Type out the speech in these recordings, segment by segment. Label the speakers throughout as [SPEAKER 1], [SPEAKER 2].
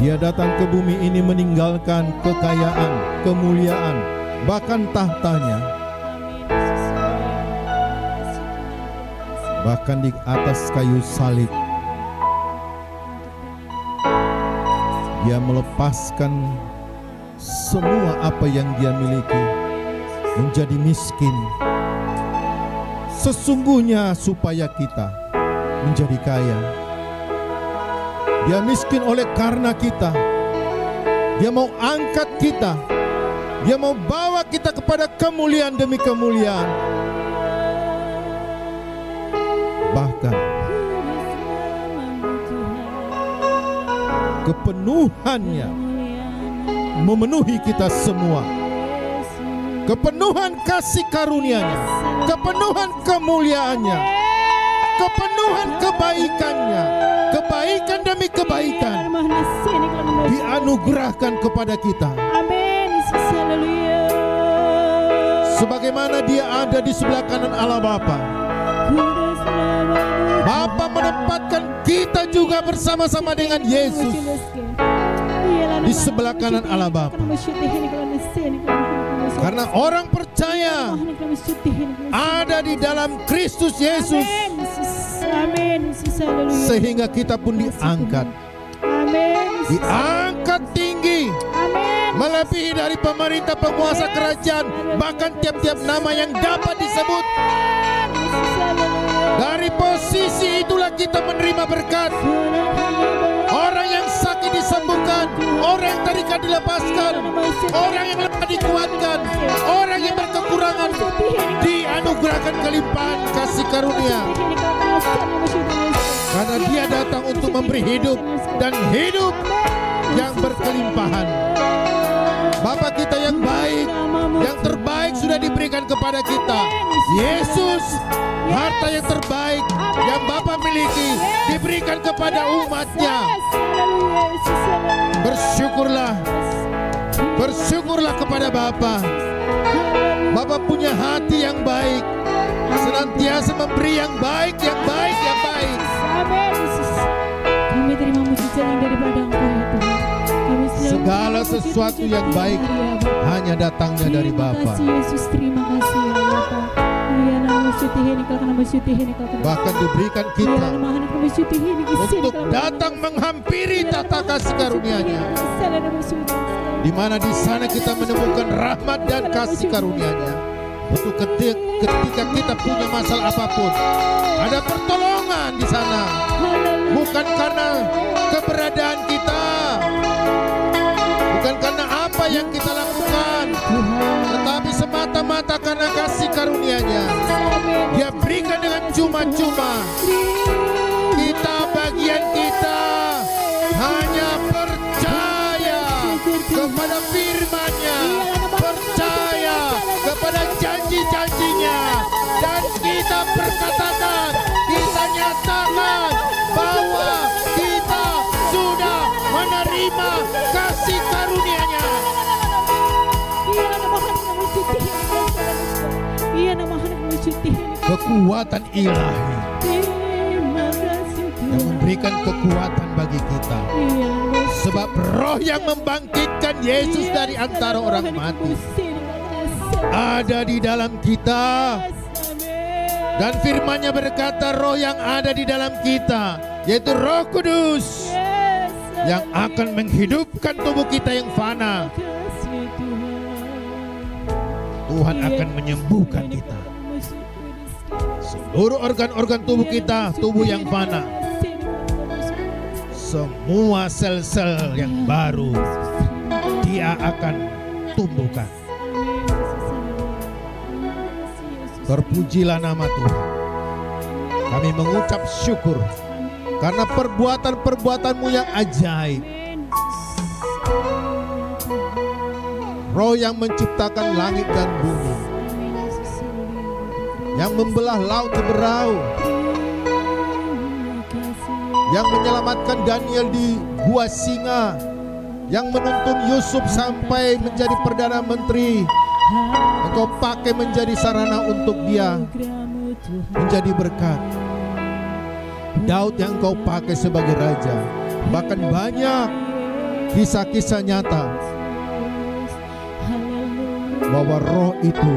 [SPEAKER 1] Dia datang ke bumi ini meninggalkan kekayaan, kemuliaan, bahkan tahtanya. Bahkan di atas kayu salib, Dia melepaskan semua apa yang Dia miliki, menjadi miskin. Sesungguhnya supaya kita menjadi kaya. Dia miskin oleh karena kita. Dia mau angkat kita. Dia mau bawa kita kepada kemuliaan demi kemuliaan. Bahkan kepenuhannya memenuhi kita semua. Kepenuhan kasih karunia-Nya, kepenuhan kemuliaannya, kepenuhan kebaikannya, kebaikan demi kebaikan dianugerahkan kepada kita. Sebagaimana Dia ada di sebelah kanan Allah Bapa, Bapa menempatkan kita juga bersama-sama dengan Yesus di sebelah kanan Allah Bapa. Karena orang percaya ada di dalam Kristus Yesus, sehingga kita pun diangkat, diangkat tinggi, melebihi dari pemerintah, penguasa, kerajaan, bahkan tiap-tiap nama yang dapat disebut. Dari posisi itulah kita menerima berkat. Orang yang sakit disembuhkan, orang yang terikat dilepaskan, orang yang lemah dikuatkan, orang yang berkekurangan dianugerahkan kelimpahan kasih karunia. Karena Dia datang untuk memberi hidup dan hidup yang berkelimpahan. Bapa kita yang baik, yang terbaik sudah diberikan kepada kita. Yesus, harta yang terbaik yang Bapa miliki diberikan kepada umat-Nya. Bersyukurlah, bersyukurlah kepada Bapa. Bapa punya hati yang baik, senantiasa memberi yang baik, yang baik, yang baik.
[SPEAKER 2] Kami terima mujizat yang daripada Engkau ya Tuhan.
[SPEAKER 1] Segala sesuatu yang baik hanya datangnya dari Bapa.
[SPEAKER 2] Yesus, terima kasih ya Bapa.
[SPEAKER 1] Bahkan diberikan kita untuk datang menghampiri tata kasih karunia-Nya, di mana di sana kita menemukan rahmat dan kasih karunia-Nya. Untuk ketika kita punya masalah apapun, ada pertolongan di sana. Bukan karena keberadaan kita, bukan karena apa yang kita lakukan, tetapi semata-mata karena kasih karunia-Nya. Dia berikan dengan cuma-cuma. Kita, bagian kita hanya percaya kepada firman-Nya, percaya kepada janji-janjinya, dan kita berkatakan, kita nyatakan bahwa kita sudah menerima kasih karunia-Nya. Kekuatan ilahi yang memberikan kekuatan bagi kita. Sebab roh yang membangkitkan Yesus dari antara orang mati ada di dalam kita. Dan firman-Nya berkata, roh yang ada di dalam kita, yaitu Roh Kudus, yang akan menghidupkan tubuh kita yang fana. Tuhan akan menyembuhkan kita. Seluruh organ-organ tubuh kita, tubuh yang fana, semua sel-sel yang baru Dia akan tumbuhkan. Terpujilah nama Tuhan. Kami mengucap syukur karena perbuatan-perbuatan-Mu yang ajaib. Roh yang menciptakan langit dan bumi, yang membelah laut seberau, yang menyelamatkan Daniel di gua singa, yang menuntun Yusuf sampai menjadi Perdana Menteri. Engkau pakai menjadi sarana untuk dia menjadi berkat. Daud yang Engkau pakai sebagai raja. Bahkan banyak kisah-kisah nyata bahwa roh itu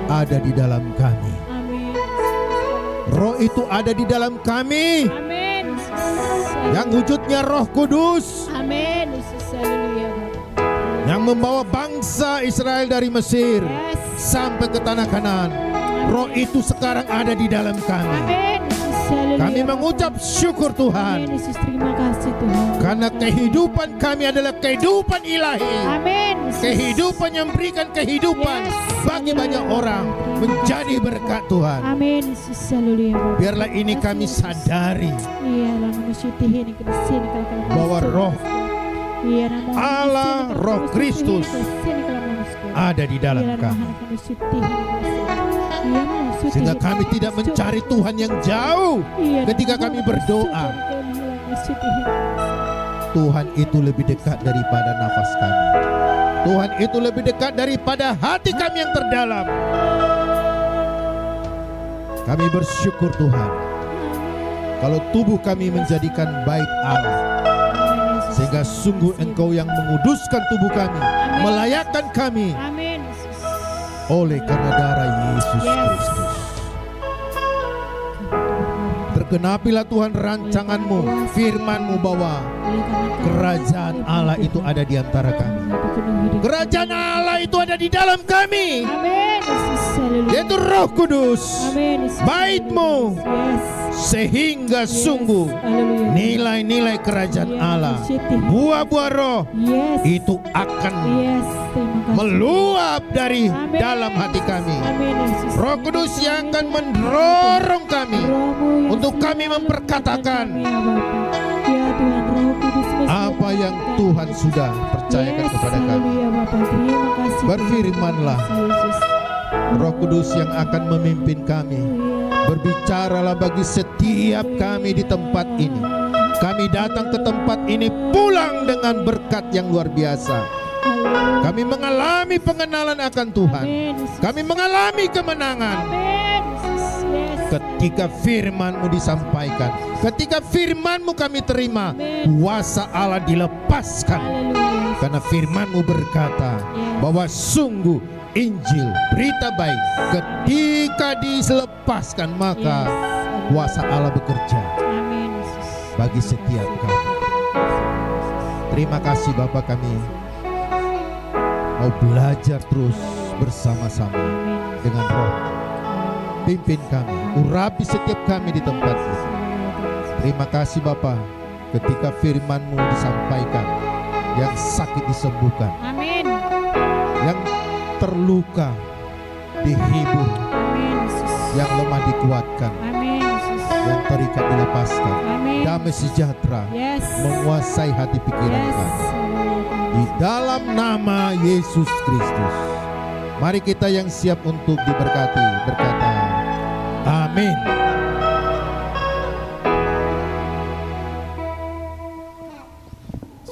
[SPEAKER 1] ada di dalam kami. Roh itu ada di dalam kami. Yang wujudnya Roh Kudus. Yang membawa bangsa Israel dari Mesir sampai ke tanah Kanaan. Roh itu sekarang ada di dalam kami. Kami mengucap syukur Tuhan.
[SPEAKER 2] Terima kasih Tuhan.
[SPEAKER 1] Karena kehidupan kami adalah kehidupan ilahi.
[SPEAKER 2] Amin.
[SPEAKER 1] Kehidupan yang memberikan kehidupan bagi banyak orang, menjadi berkat Tuhan.
[SPEAKER 2] Amin.
[SPEAKER 1] Biarlah ini kami sadari bahwa Roh Allah, Roh Kristus ada di dalam kami. Sehingga kami tidak mencari Tuhan yang jauh ketika kami berdoa. Tuhan itu lebih dekat daripada nafas kami. Tuhan itu lebih dekat daripada hati kami yang terdalam. Kami bersyukur Tuhan, kalau tubuh kami menjadikan bait Allah, sehingga sungguh Engkau yang menguduskan tubuh kami, melayakkan kami oleh karena darah Yesus Kristus. Tergenapilah Tuhan rancangan-Mu, firman-Mu bahwa kerajaan Allah itu ada di antara kami. Kerajaan Allah itu ada di dalam kami. Yaitu Roh Kudus, bait-Mu, sehingga sungguh nilai-nilai kerajaan Allah, buah-buah roh itu akan meluap dari dalam hati kami. Roh Kudus yang akan mendorong kami untuk kami memperkatakan apa yang Tuhan sudah percayakan kepada kami. Berfirmanlah, Roh Kudus yang akan memimpin kami. Berbicaralah bagi setiap kami di tempat ini. Kami datang ke tempat ini pulang dengan berkat yang luar biasa. Kami mengalami pengenalan akan Tuhan. Kami mengalami kemenangan. Ketika firman-Mu disampaikan, ketika firman-Mu kami terima, kuasa Allah dilepaskan. Karena firman-Mu berkata bahwa sungguh Injil, berita baik, ketika dilepaskan maka kuasa Allah bekerja bagi setiap kami. Terima kasih Bapa, kami mau belajar terus bersama-sama dengan Roh. Pimpin kami, urapi setiap kami di tempat ini. Terima kasih Bapa, ketika firman-Mu disampaikan, yang sakit disembuhkan, yang terluka dihibur, yang lemah dikuatkan, yang terikat dilepaskan. Damai sejahtera menguasai hati pikiran kami. Di dalam nama Yesus Kristus, mari kita yang siap untuk diberkati berkata amin.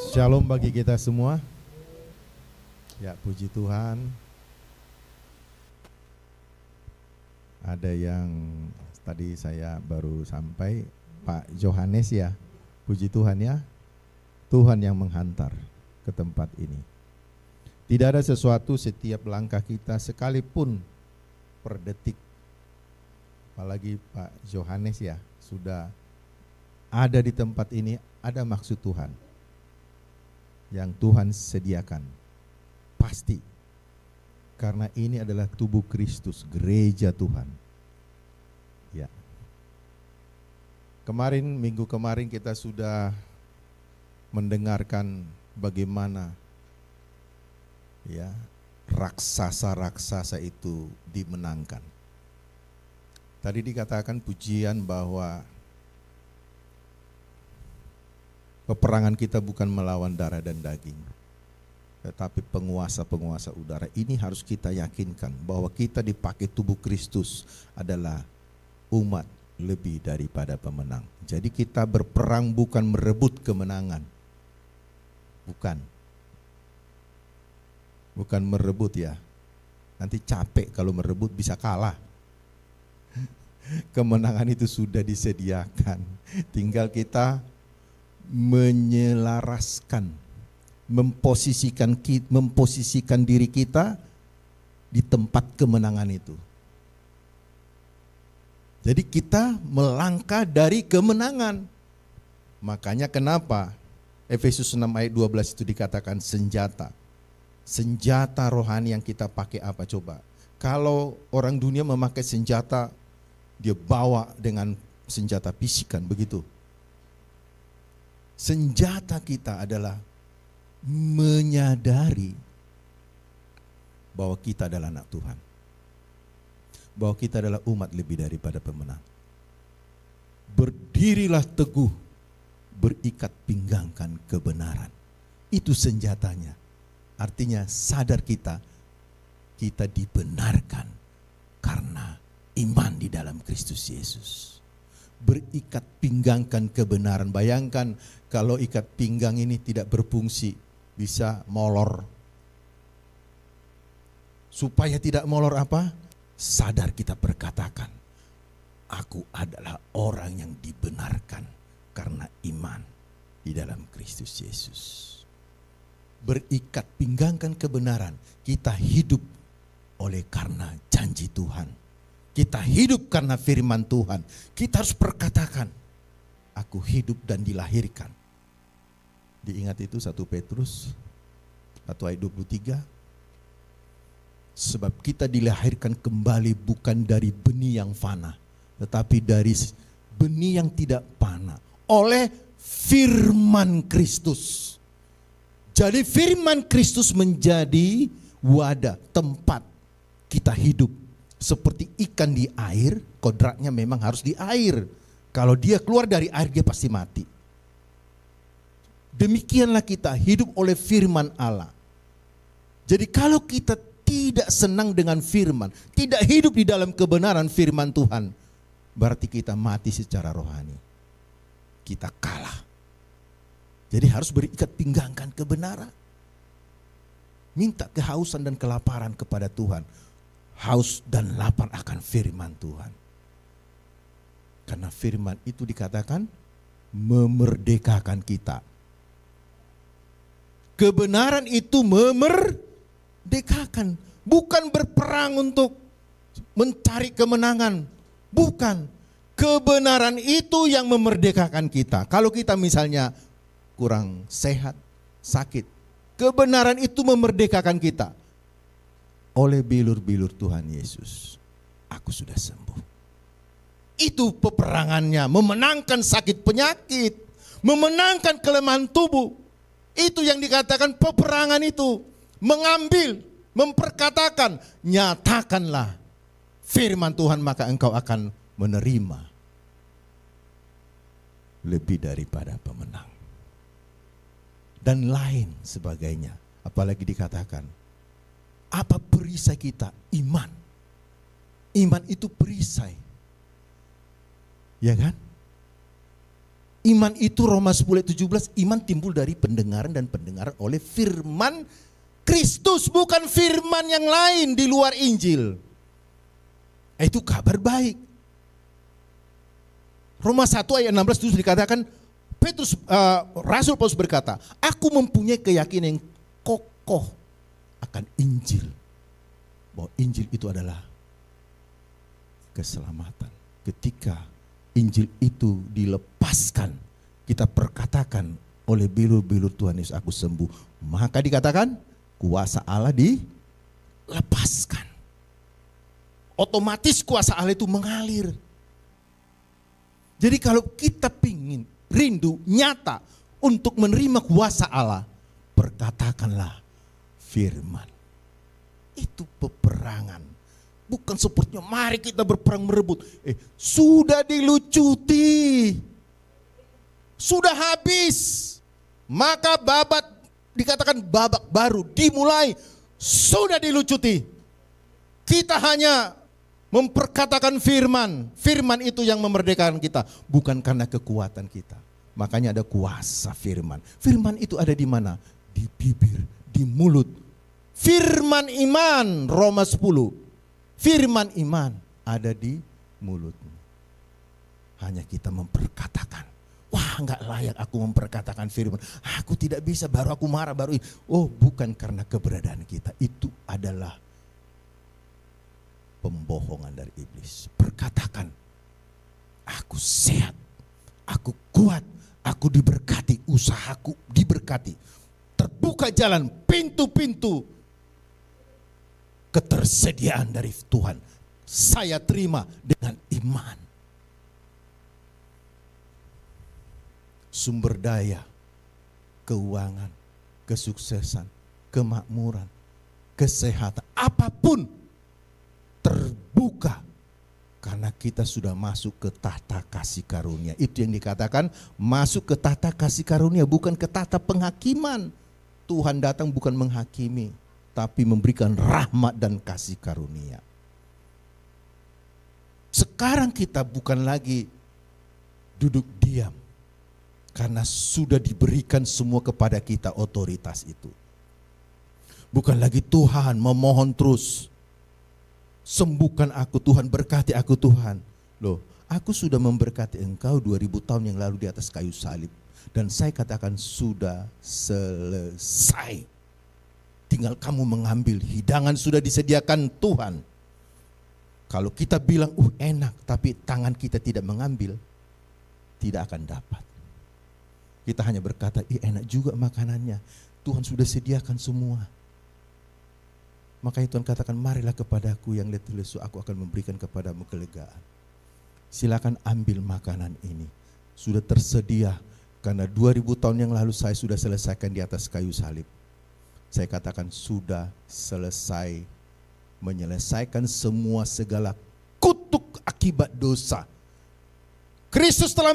[SPEAKER 1] Shalom bagi kita semua. Ya, puji Tuhan. Ada yang tadi saya baru sampai, Pak Johannes ya. Puji Tuhan ya. Tuhan yang menghantar ke tempat ini. Tidak ada sesuatu setiap langkah kita sekalipun per detik. Apalagi Pak Johannes ya, sudah ada di tempat ini, ada maksud Tuhan. Yang Tuhan sediakan. Pasti. Karena ini adalah tubuh Kristus, gereja Tuhan. Ya. Minggu kemarin kita sudah mendengarkan bagaimana ya raksasa-raksasa itu dimenangkan. Tadi dikatakan pujian bahwa peperangan kita bukan melawan darah dan daging, tetapi penguasa-penguasa udara. Ini harus kita yakinkan bahwa kita dipakai tubuh Kristus adalah umat lebih daripada pemenang. Jadi kita berperang bukan merebut kemenangan. Bukan merebut ya. Nanti capek kalau merebut, bisa kalah. Kemenangan itu sudah disediakan. Tinggal kita menyelaraskan memposisikan diri kita di tempat kemenangan itu. Jadi kita melangkah dari kemenangan. Makanya kenapa Efesus 6 ayat 12 itu dikatakan senjata. Senjata rohani yang kita pakai apa coba? Kalau orang dunia memakai senjata, dia bawa dengan senjata fisikan, begitu. Senjata kita adalah menyadari bahwa kita adalah anak Tuhan. Bahwa kita adalah umat lebih daripada pemenang. Berdirilah teguh, berikat pinggangkan kebenaran. Itu senjatanya. Artinya sadar kita dibenarkan karena iman di dalam Kristus Yesus. Berikat pinggangkan kebenaran. Bayangkan kalau ikat pinggang ini tidak berfungsi, bisa molor. Supaya tidak molor apa? Sadar kita berkatakan, aku adalah orang yang dibenarkan karena iman di dalam Kristus Yesus. Berikat pinggangkan kebenaran. Kita hidup oleh karena janji Tuhan. Kita hidup karena firman Tuhan. Kita harus berkatakan, aku hidup dan dilahirkan. Diingat itu 1 Petrus 1 ayat 23. Sebab kita dilahirkan kembali bukan dari benih yang fana, tetapi dari benih yang tidak fana, oleh firman Kristus. Jadi firman Kristus menjadi wadah, tempat kita hidup. Seperti ikan di air, kodratnya memang harus di air. Kalau dia keluar dari air, dia pasti mati. Demikianlah kita hidup oleh firman Allah. Jadi kalau kita tidak senang dengan firman, tidak hidup di dalam kebenaran firman Tuhan, berarti kita mati secara rohani. Kita kalah. Jadi harus berikat pinggangkan kebenaran. Minta kehausan dan kelaparan kepada Tuhan. Haus dan lapar akan firman Tuhan. Karena firman itu dikatakan memerdekakan kita. Kebenaran itu memerdekakan. Bukan berperang untuk mencari kemenangan. Bukan. Kebenaran itu yang memerdekakan kita. Kalau kita misalnya kurang sehat, sakit, kebenaran itu memerdekakan kita. Oleh bilur-bilur Tuhan Yesus, aku sudah sembuh. Itu peperangannya, memenangkan sakit penyakit, memenangkan kelemahan tubuh. Itu yang dikatakan peperangan itu. Mengambil, memperkatakan, nyatakanlah firman Tuhan, maka engkau akan menerima lebih daripada pemenang. Dan lain sebagainya. Apalagi dikatakan, apa perisai kita? Iman. Iman itu perisai. Ya kan? Iman itu Roma 10:17, iman timbul dari pendengaran dan pendengaran oleh firman Kristus, bukan firman yang lain di luar Injil. Itu kabar baik. Roma 1 ayat 16 itu dikatakan, Rasul Paulus berkata, aku mempunyai keyakinan yang kokoh akan Injil. Bahwa Injil itu adalah keselamatan. Ketika Injil itu dilepaskan, kita perkatakan oleh bilur-bilur Tuhan Yesus, aku sembuh. Maka dikatakan kuasa Allah dilepaskan. Otomatis kuasa Allah itu mengalir. Jadi kalau kita pingin rindu nyata untuk menerima kuasa Allah, perkatakanlah firman. Itu peperangan. Bukan sepertinya mari kita berperang merebut. Sudah dilucuti. Sudah habis. Maka dikatakan babak baru dimulai. Sudah dilucuti. Kita hanya memperkatakan firman. Firman itu yang memerdekakan kita. Bukan karena kekuatan kita. Makanya ada kuasa firman. Firman itu ada di mana? Di bibir, di mulut. Firman iman, Roma 10. Firman iman ada di mulut. Hanya kita memperkatakan. Wah, nggak layak aku memperkatakan firman. Aku tidak bisa, baru aku marah, baru ini. Oh, bukan karena keberadaan kita. Itu adalah pembohongan dari iblis. Perkatakan, aku sehat, aku kuat, aku diberkati, usahaku diberkati. Terbuka jalan, pintu-pintu ketersediaan dari Tuhan. Saya terima dengan iman. Sumber daya, keuangan, kesuksesan, kemakmuran, kesehatan, apapun terbuka karena kita sudah masuk ke tahta kasih karunia. Itu yang dikatakan masuk ke tahta kasih karunia, bukan ke tahta penghakiman. Tuhan datang bukan menghakimi, tapi memberikan rahmat dan kasih karunia. Sekarang kita bukan lagi duduk diam, karena sudah diberikan semua kepada kita otoritas itu. Bukan lagi Tuhan memohon terus, sembuhkan aku Tuhan, berkati aku Tuhan. Loh, aku sudah memberkati engkau 2000 tahun yang lalu di atas kayu salib. Dan saya katakan sudah selesai. Tinggal kamu mengambil, hidangan sudah disediakan Tuhan. Kalau kita bilang enak, tapi tangan kita tidak mengambil, tidak akan dapat. Kita hanya berkata, enak juga makanannya. Tuhan sudah sediakan semua. Makanya Tuhan katakan, marilah kepadaku yang letih lesu, aku akan memberikan kepadamu kelegaan. Silakan ambil makanan ini. Sudah tersedia, karena 2000 tahun yang lalu saya sudah selesaikan di atas kayu salib. Saya katakan sudah selesai, menyelesaikan semua segala kutuk akibat dosa. Kristus telah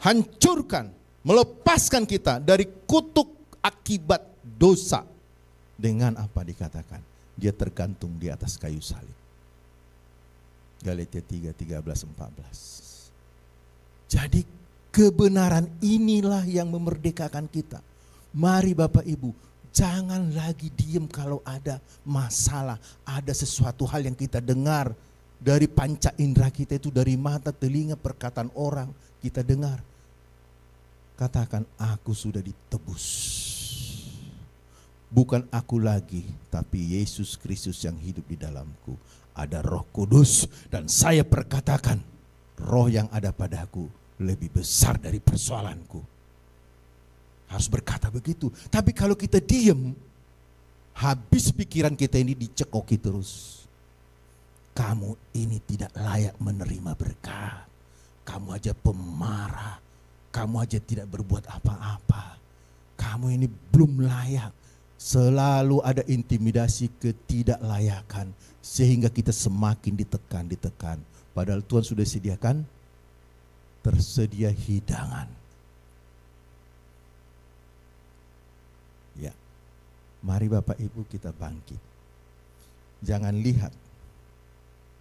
[SPEAKER 1] hancurkan, melepaskan kita dari kutuk akibat dosa. Dengan apa dikatakan? Dia tergantung di atas kayu salib. Galatia 3:13-14. Jadi kebenaran inilah yang memerdekakan kita. Mari Bapak Ibu, jangan lagi diem kalau ada masalah, ada sesuatu hal yang kita dengar dari panca indera kita itu, dari mata, telinga, perkataan orang kita dengar. Katakan, aku sudah ditebus. Bukan aku lagi, tapi Yesus Kristus yang hidup di dalamku. Ada Roh Kudus dan saya perkatakan, roh yang ada padaku lebih besar dari persoalanku. Harus berkata begitu. Tapi kalau kita diem, habis pikiran kita ini dicekoki terus. Kamu ini tidak layak menerima berkat. Kamu aja pemarah. Kamu aja tidak berbuat apa-apa. Kamu ini belum layak. Selalu ada intimidasi ketidaklayakan. Sehingga kita semakin ditekan. Padahal Tuhan sudah sediakan, tersedia hidangan. Ya, mari Bapak Ibu kita bangkit. Jangan lihat,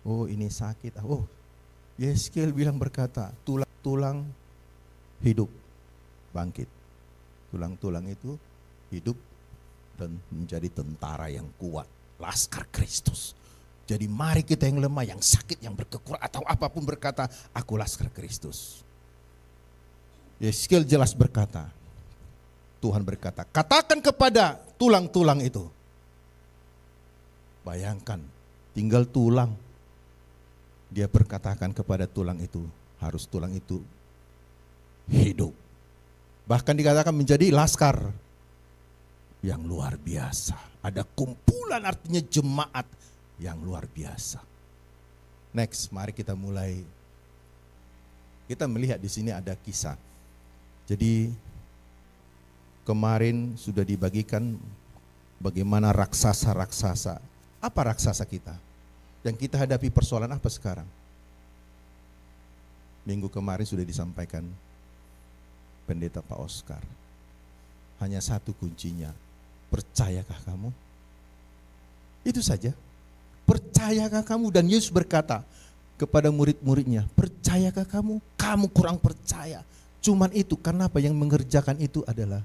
[SPEAKER 1] oh ini sakit. Oh, Yeskiel bilang berkata, tulang-tulang hidup, bangkit. Tulang-tulang itu hidup dan menjadi tentara yang kuat, laskar Kristus. Jadi mari kita yang lemah, yang sakit, yang berkekurangan atau apapun berkata, aku laskar Kristus. Yeskiel jelas berkata, Tuhan berkata, katakan kepada tulang-tulang itu. Bayangkan, tinggal tulang. Dia berkatakan kepada tulang itu, harus tulang itu hidup. Bahkan dikatakan menjadi laskar yang luar biasa. Ada kumpulan, artinya jemaat yang luar biasa. Next, mari kita mulai. Kita melihat di sini ada kisah. Jadi kemarin sudah dibagikan bagaimana raksasa-raksasa. Apa raksasa kita? Yang kita hadapi persoalan apa sekarang? Minggu kemarin sudah disampaikan Pendeta Pak Oscar. Hanya satu kuncinya. Percayakah kamu? Itu saja. Percayakah kamu? Dan Yesus berkata kepada murid-muridnya, percayakah kamu? Kamu kurang percaya. Cuman itu, karena apa? Yang mengerjakan itu adalah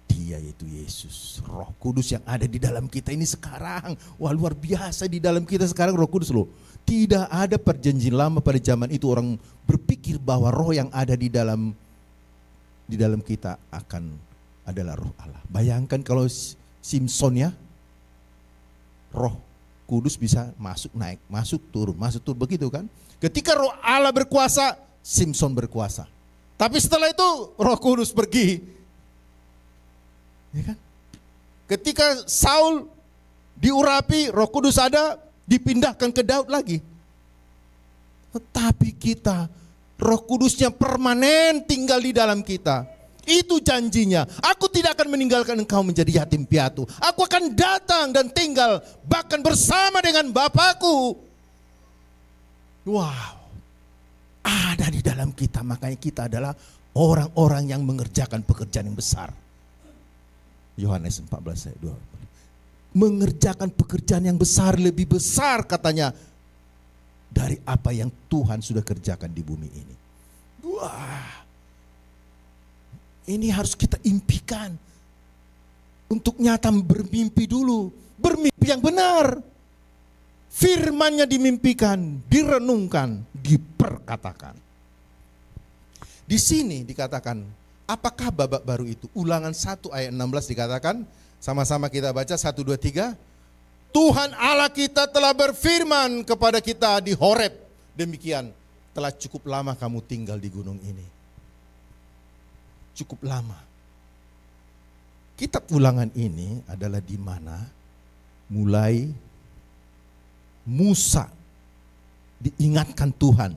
[SPEAKER 1] Dia Dia yaitu Yesus. Roh Kudus yang ada di dalam kita ini sekarang. Wah, luar biasa di dalam kita sekarang Roh Kudus loh. Tidak ada perjanjian lama pada zaman itu orang berpikir bahwa roh yang ada di dalam kita akan adalah roh Allah. Bayangkan kalau Simpson ya, Roh Kudus bisa masuk naik, masuk turun begitu kan. Ketika roh Allah berkuasa, Simpson berkuasa. Tapi setelah itu Roh Kudus pergi. Ya kan? Ketika Saul diurapi, Roh Kudus ada, dipindahkan ke Daud lagi. Tetapi kita, Roh Kudusnya permanen tinggal di dalam kita. Itu janjinya. Aku tidak akan meninggalkan engkau menjadi yatim piatu. Aku akan datang dan tinggal bahkan bersama dengan Bapakku. Wow. Ada di dalam kita, makanya kita adalah orang-orang yang mengerjakan pekerjaan yang besar. Yohanes 14 ayat 2. Mengerjakan pekerjaan yang besar, lebih besar katanya dari apa yang Tuhan sudah kerjakan di bumi ini. Wah, ini harus kita impikan. Untuk nyata bermimpi dulu, bermimpi yang benar. Firman-Nya dimimpikan, direnungkan, diperkatakan. Di sini dikatakan, apakah babak baru itu? Ulangan 1 ayat 16 dikatakan, sama-sama kita baca 1, 2, 3. Tuhan Allah kita telah berfirman kepada kita di Horeb, demikian, telah cukup lama kamu tinggal di gunung ini. Cukup lama. Kitab Ulangan ini adalah di mana mulai Musa diingatkan Tuhan.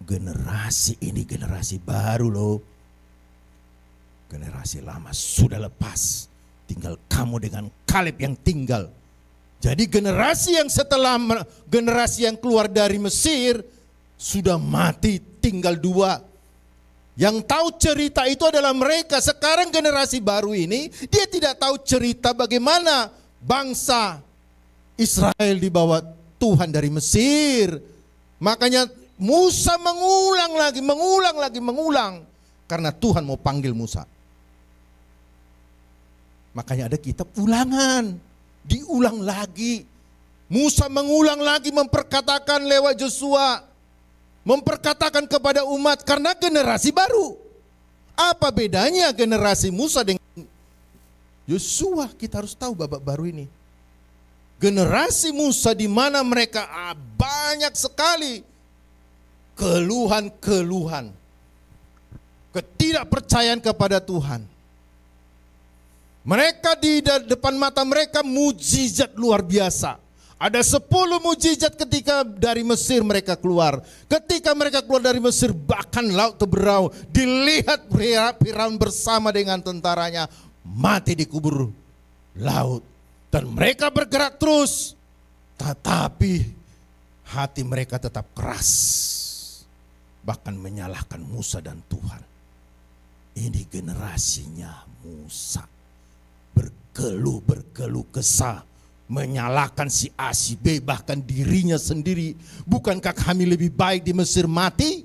[SPEAKER 1] Generasi ini generasi baru loh. Generasi lama sudah lepas. Tinggal kamu dengan Kaleb yang tinggal. Jadi generasi yang setelah generasi yang keluar dari Mesir sudah mati, tinggal 2. Yang tahu cerita itu adalah mereka. Sekarang generasi baru ini dia tidak tahu cerita bagaimana bangsa Israel dibawa Tuhan dari Mesir. Makanya Musa mengulang lagi. Karena Tuhan mau panggil Musa. Makanya ada kitab Ulangan. Diulang lagi. Musa mengulang lagi memperkatakan lewat Yosua. Memperkatakan kepada umat karena generasi baru. Apa bedanya generasi Musa dengan Yosua? Kita harus tahu babak baru ini. Generasi Musa di mana mereka banyak sekali keluhan-keluhan, ketidakpercayaan kepada Tuhan. Mereka di depan mata mereka mujizat luar biasa. Ada 10 mujizat ketika dari Mesir mereka keluar. Ketika mereka keluar dari Mesir bahkan laut terberau. Dilihat Firaun bersama dengan tentaranya mati di kubur laut. Dan mereka bergerak terus. Tetapi hati mereka tetap keras. Bahkan menyalahkan Musa dan Tuhan. Ini generasinya Musa. Berkeluh kesah. Menyalahkan si A, si B, bahkan dirinya sendiri. Bukankah kami lebih baik di Mesir mati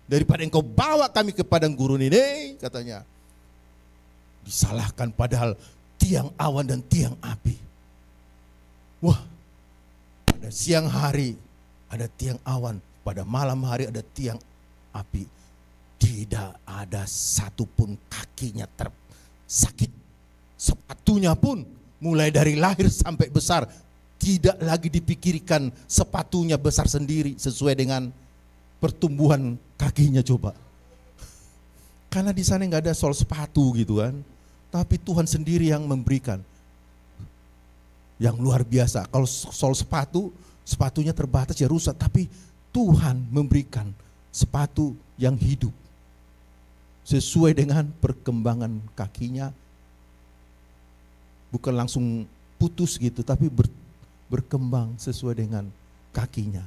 [SPEAKER 1] daripada engkau bawa kami ke padang gurun ini, katanya. Disalahkan padahal tiang awan dan tiang api. Wah, pada siang hari ada tiang awan, pada malam hari ada tiang api. Tidak ada satupun kakinya tersakit. Sepatunya pun mulai dari lahir sampai besar tidak lagi dipikirkan sepatunya besar sendiri sesuai dengan pertumbuhan kakinya, coba. Karena di sana nggak ada sol sepatu gitu kan. Tapi Tuhan sendiri yang memberikan. Yang luar biasa. Kalau sol sepatunya terbatas ya rusak. Tapi Tuhan memberikan sepatu yang hidup. Sesuai dengan perkembangan kakinya. Bukan langsung putus gitu, tapi berkembang sesuai dengan kakinya.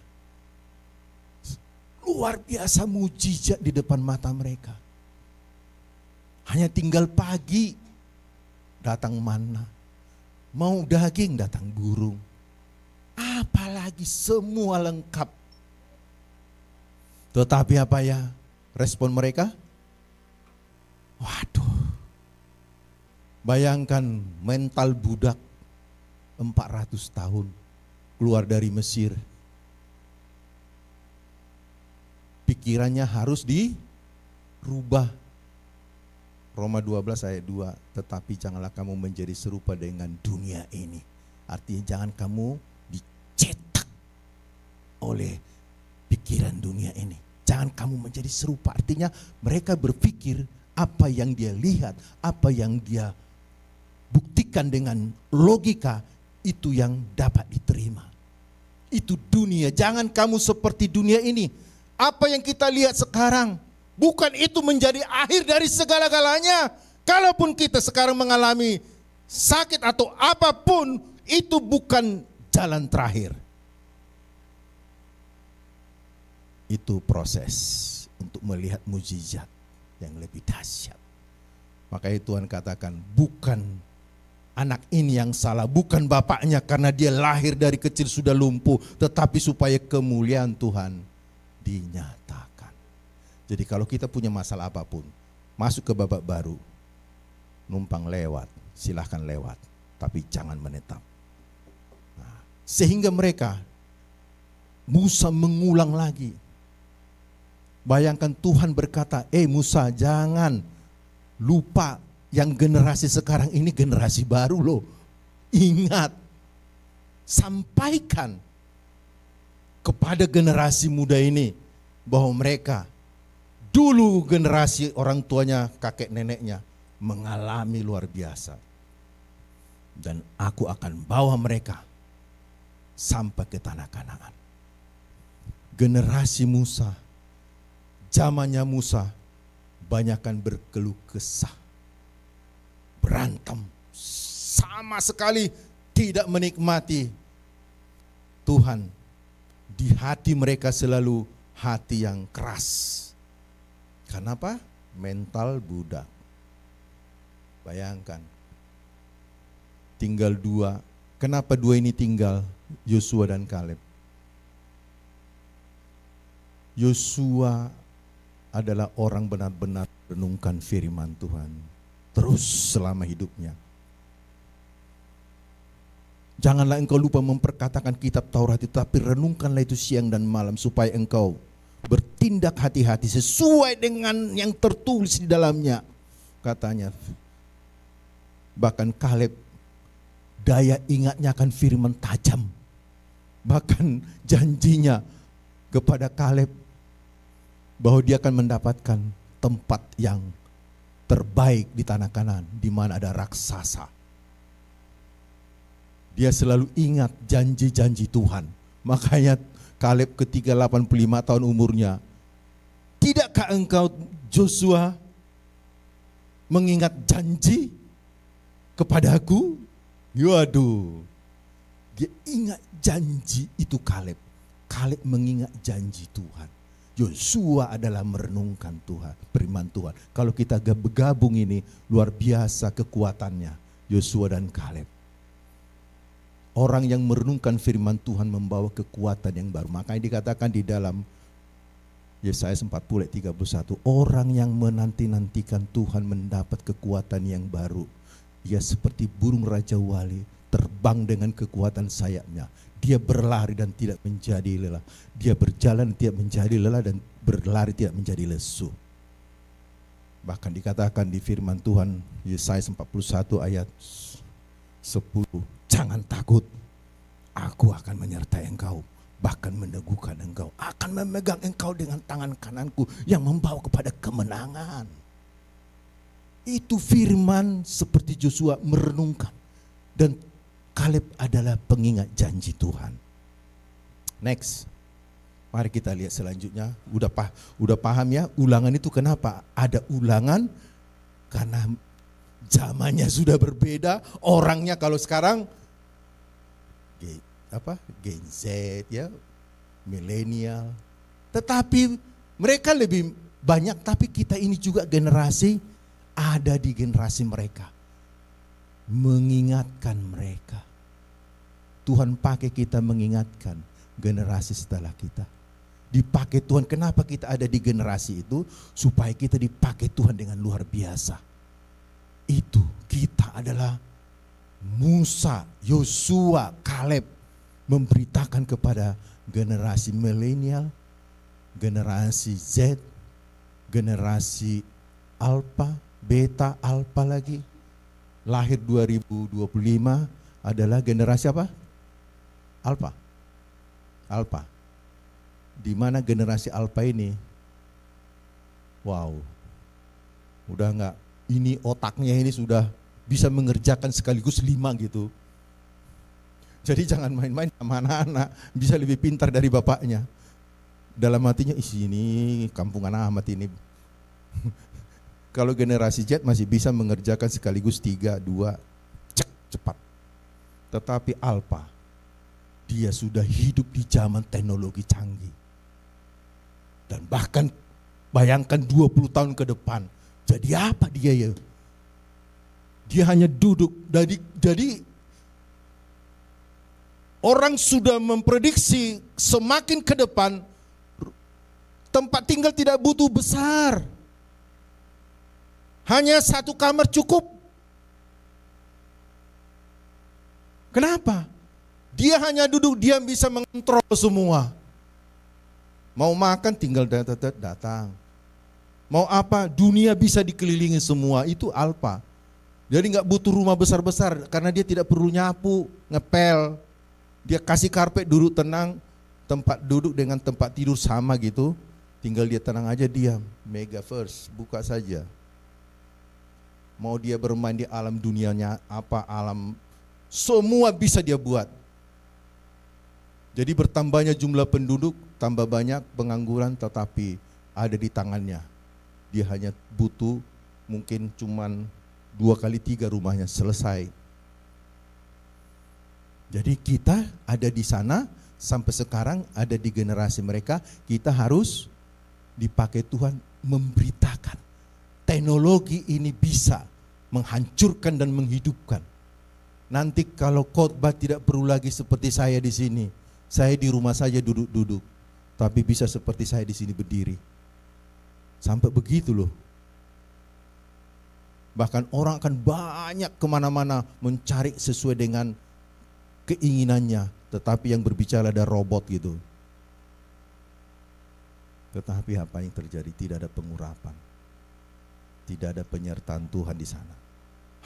[SPEAKER 1] Luar biasa mujizat di depan mata mereka. Hanya tinggal pagi datang manna. Mau daging datang burung. Apalagi semua lengkap. Tetapi apa ya respon mereka? Waduh, Bayangkan mental budak 400 tahun keluar dari Mesir. Pikirannya harus dirubah. Roma 12 ayat 2, tetapi janganlah kamu menjadi serupa dengan dunia ini. Artinya jangan kamu dicetak oleh pikiran dunia ini. Jangan kamu menjadi serupa. Artinya mereka berpikir apa yang dia lihat, apa yang dia buktikan dengan logika, itu yang dapat diterima. Itu dunia. Jangan kamu seperti dunia ini. Apa yang kita lihat sekarang bukan itu menjadi akhir dari segala-galanya. Kalaupun kita sekarang mengalami sakit atau apapun, itu bukan jalan terakhir. Itu proses untuk melihat mukjizat yang lebih dahsyat. Makanya Tuhan katakan, bukan anak ini yang salah, bukan bapaknya karena dia lahir dari kecil sudah lumpuh, tetapi supaya kemuliaan Tuhan dinyatakan. Jadi kalau kita punya masalah apapun, masuk ke babak baru, numpang lewat, silahkan lewat, tapi jangan menetap. Nah, sehingga mereka, Musa mengulang lagi. Bayangkan Tuhan berkata, Musa jangan lupa yang generasi sekarang ini generasi baru loh. Ingat, sampaikan kepada generasi muda ini bahwa mereka dulu generasi orang tuanya, kakek neneknya mengalami luar biasa. Dan aku akan bawa mereka sampai ke tanah Kanaan. Generasi Musa, zamannya Musa, banyakkan berkeluh kesah, berantem, sama sekali tidak menikmati Tuhan. Di hati mereka selalu hati yang keras. Kenapa? Mental budak. Bayangkan, tinggal dua. Kenapa dua ini tinggal? Yosua dan Kaleb. Yosua adalah orang benar-benar renungkan firman Tuhan terus selama hidupnya. Janganlah engkau lupa memperkatakan kitab Taurat itu, tapi renungkanlah itu siang dan malam supaya engkau bertindak hati-hati sesuai dengan yang tertulis di dalamnya. Katanya, bahkan Kaleb daya ingatnya akan firman tajam. Bahkan janjinya kepada Kaleb bahwa dia akan mendapatkan tempat yang terbaik di tanah Kanaan, di mana ada raksasa. Dia selalu ingat janji-janji Tuhan. Makanya Kaleb ketika 85 tahun umurnya, tidakkah engkau Joshua mengingat janji kepadaku? Waduh, dia ingat janji itu Kaleb. Kaleb mengingat janji Tuhan. Yosua adalah merenungkan Tuhan, firman Tuhan. Kalau kita bergabung ini, luar biasa kekuatannya Yosua dan Kaleb. Orang yang merenungkan firman Tuhan membawa kekuatan yang baru. Makanya dikatakan di dalam Yesaya 40:31, orang yang menanti-nantikan Tuhan mendapat kekuatan yang baru. Dia seperti burung Raja Wali, terbang dengan kekuatan sayapnya. Dia berlari dan tidak menjadi lelah. Dia berjalan tidak menjadi lelah dan berlari tidak menjadi lesu. Bahkan dikatakan di firman Tuhan Yesaya 41 ayat 10, jangan takut, aku akan menyertai engkau, bahkan meneguhkan engkau, akan memegang engkau dengan tangan kananku yang membawa kepada kemenangan. Itu firman seperti Joshua merenungkan. Dan Kaleb adalah pengingat janji Tuhan. Next, mari kita lihat selanjutnya. Udah paham ya, ulangan itu kenapa? Ada ulangan karena zamannya sudah berbeda. Orangnya kalau sekarang Gen Z ya, milenial. Tetapi mereka lebih banyak, tapi kita ini juga generasi ada di generasi mereka. Mengingatkan mereka. Tuhan pakai kita mengingatkan generasi setelah kita. Dipakai Tuhan, kenapa kita ada di generasi itu? Supaya kita dipakai Tuhan dengan luar biasa. itu kita adalah Musa, Yosua, Kaleb memberitakan kepada generasi milenial, generasi Z, generasi Alpha, Beta, Alpha lagi. Lahir 2025 adalah generasi apa? Alpha. Alpha. Di mana generasi Alpha ini, wow, udah enggak, ini otaknya ini sudah bisa mengerjakan sekaligus 5 gitu. Jadi jangan main-main sama anak-anak, bisa lebih pintar dari bapaknya. Dalam hatinya, ini kampungan amat ini. Kalau generasi Z masih bisa mengerjakan sekaligus 3, 2, cepat. Tetapi Alpha, dia sudah hidup di zaman teknologi canggih. Dan bahkan bayangkan 20 tahun ke depan, jadi apa dia ya? Dia hanya duduk, jadi orang sudah memprediksi semakin ke depan, tempat tinggal tidak butuh besar. Hanya 1 kamar cukup. Kenapa? Dia hanya duduk, dia bisa mengontrol semua. Mau makan tinggal datang. Mau apa? Dunia bisa dikelilingi semua. Itu Alpha. Jadi nggak butuh rumah besar-besar karena dia tidak perlu nyapu, ngepel. Dia kasih karpet, duduk tenang, tempat duduk dengan tempat tidur sama gitu. Tinggal dia tenang aja, diam. Megaverse, buka saja. Mau dia bermain di alam dunianya apa, alam semua bisa dia buat. Jadi bertambahnya jumlah penduduk, tambah banyak pengangguran, tetapi ada di tangannya. Dia hanya butuh mungkin cuman 2 kali 3 rumahnya selesai. Jadi kita ada di sana sampai sekarang, ada di generasi mereka. Kita harus dipakai Tuhan memberitakan. Teknologi ini bisa menghancurkan dan menghidupkan. Nanti kalau khotbah tidak perlu lagi seperti saya di sini. Saya di rumah saja duduk-duduk, tapi bisa seperti saya di sini berdiri. Sampai begitu loh. Bahkan orang akan banyak kemana-mana mencari sesuai dengan keinginannya. Tetapi yang berbicara ada robot gitu. Tetapi apa yang terjadi? Tidak ada pengurapan. Tidak ada penyertaan Tuhan di sana.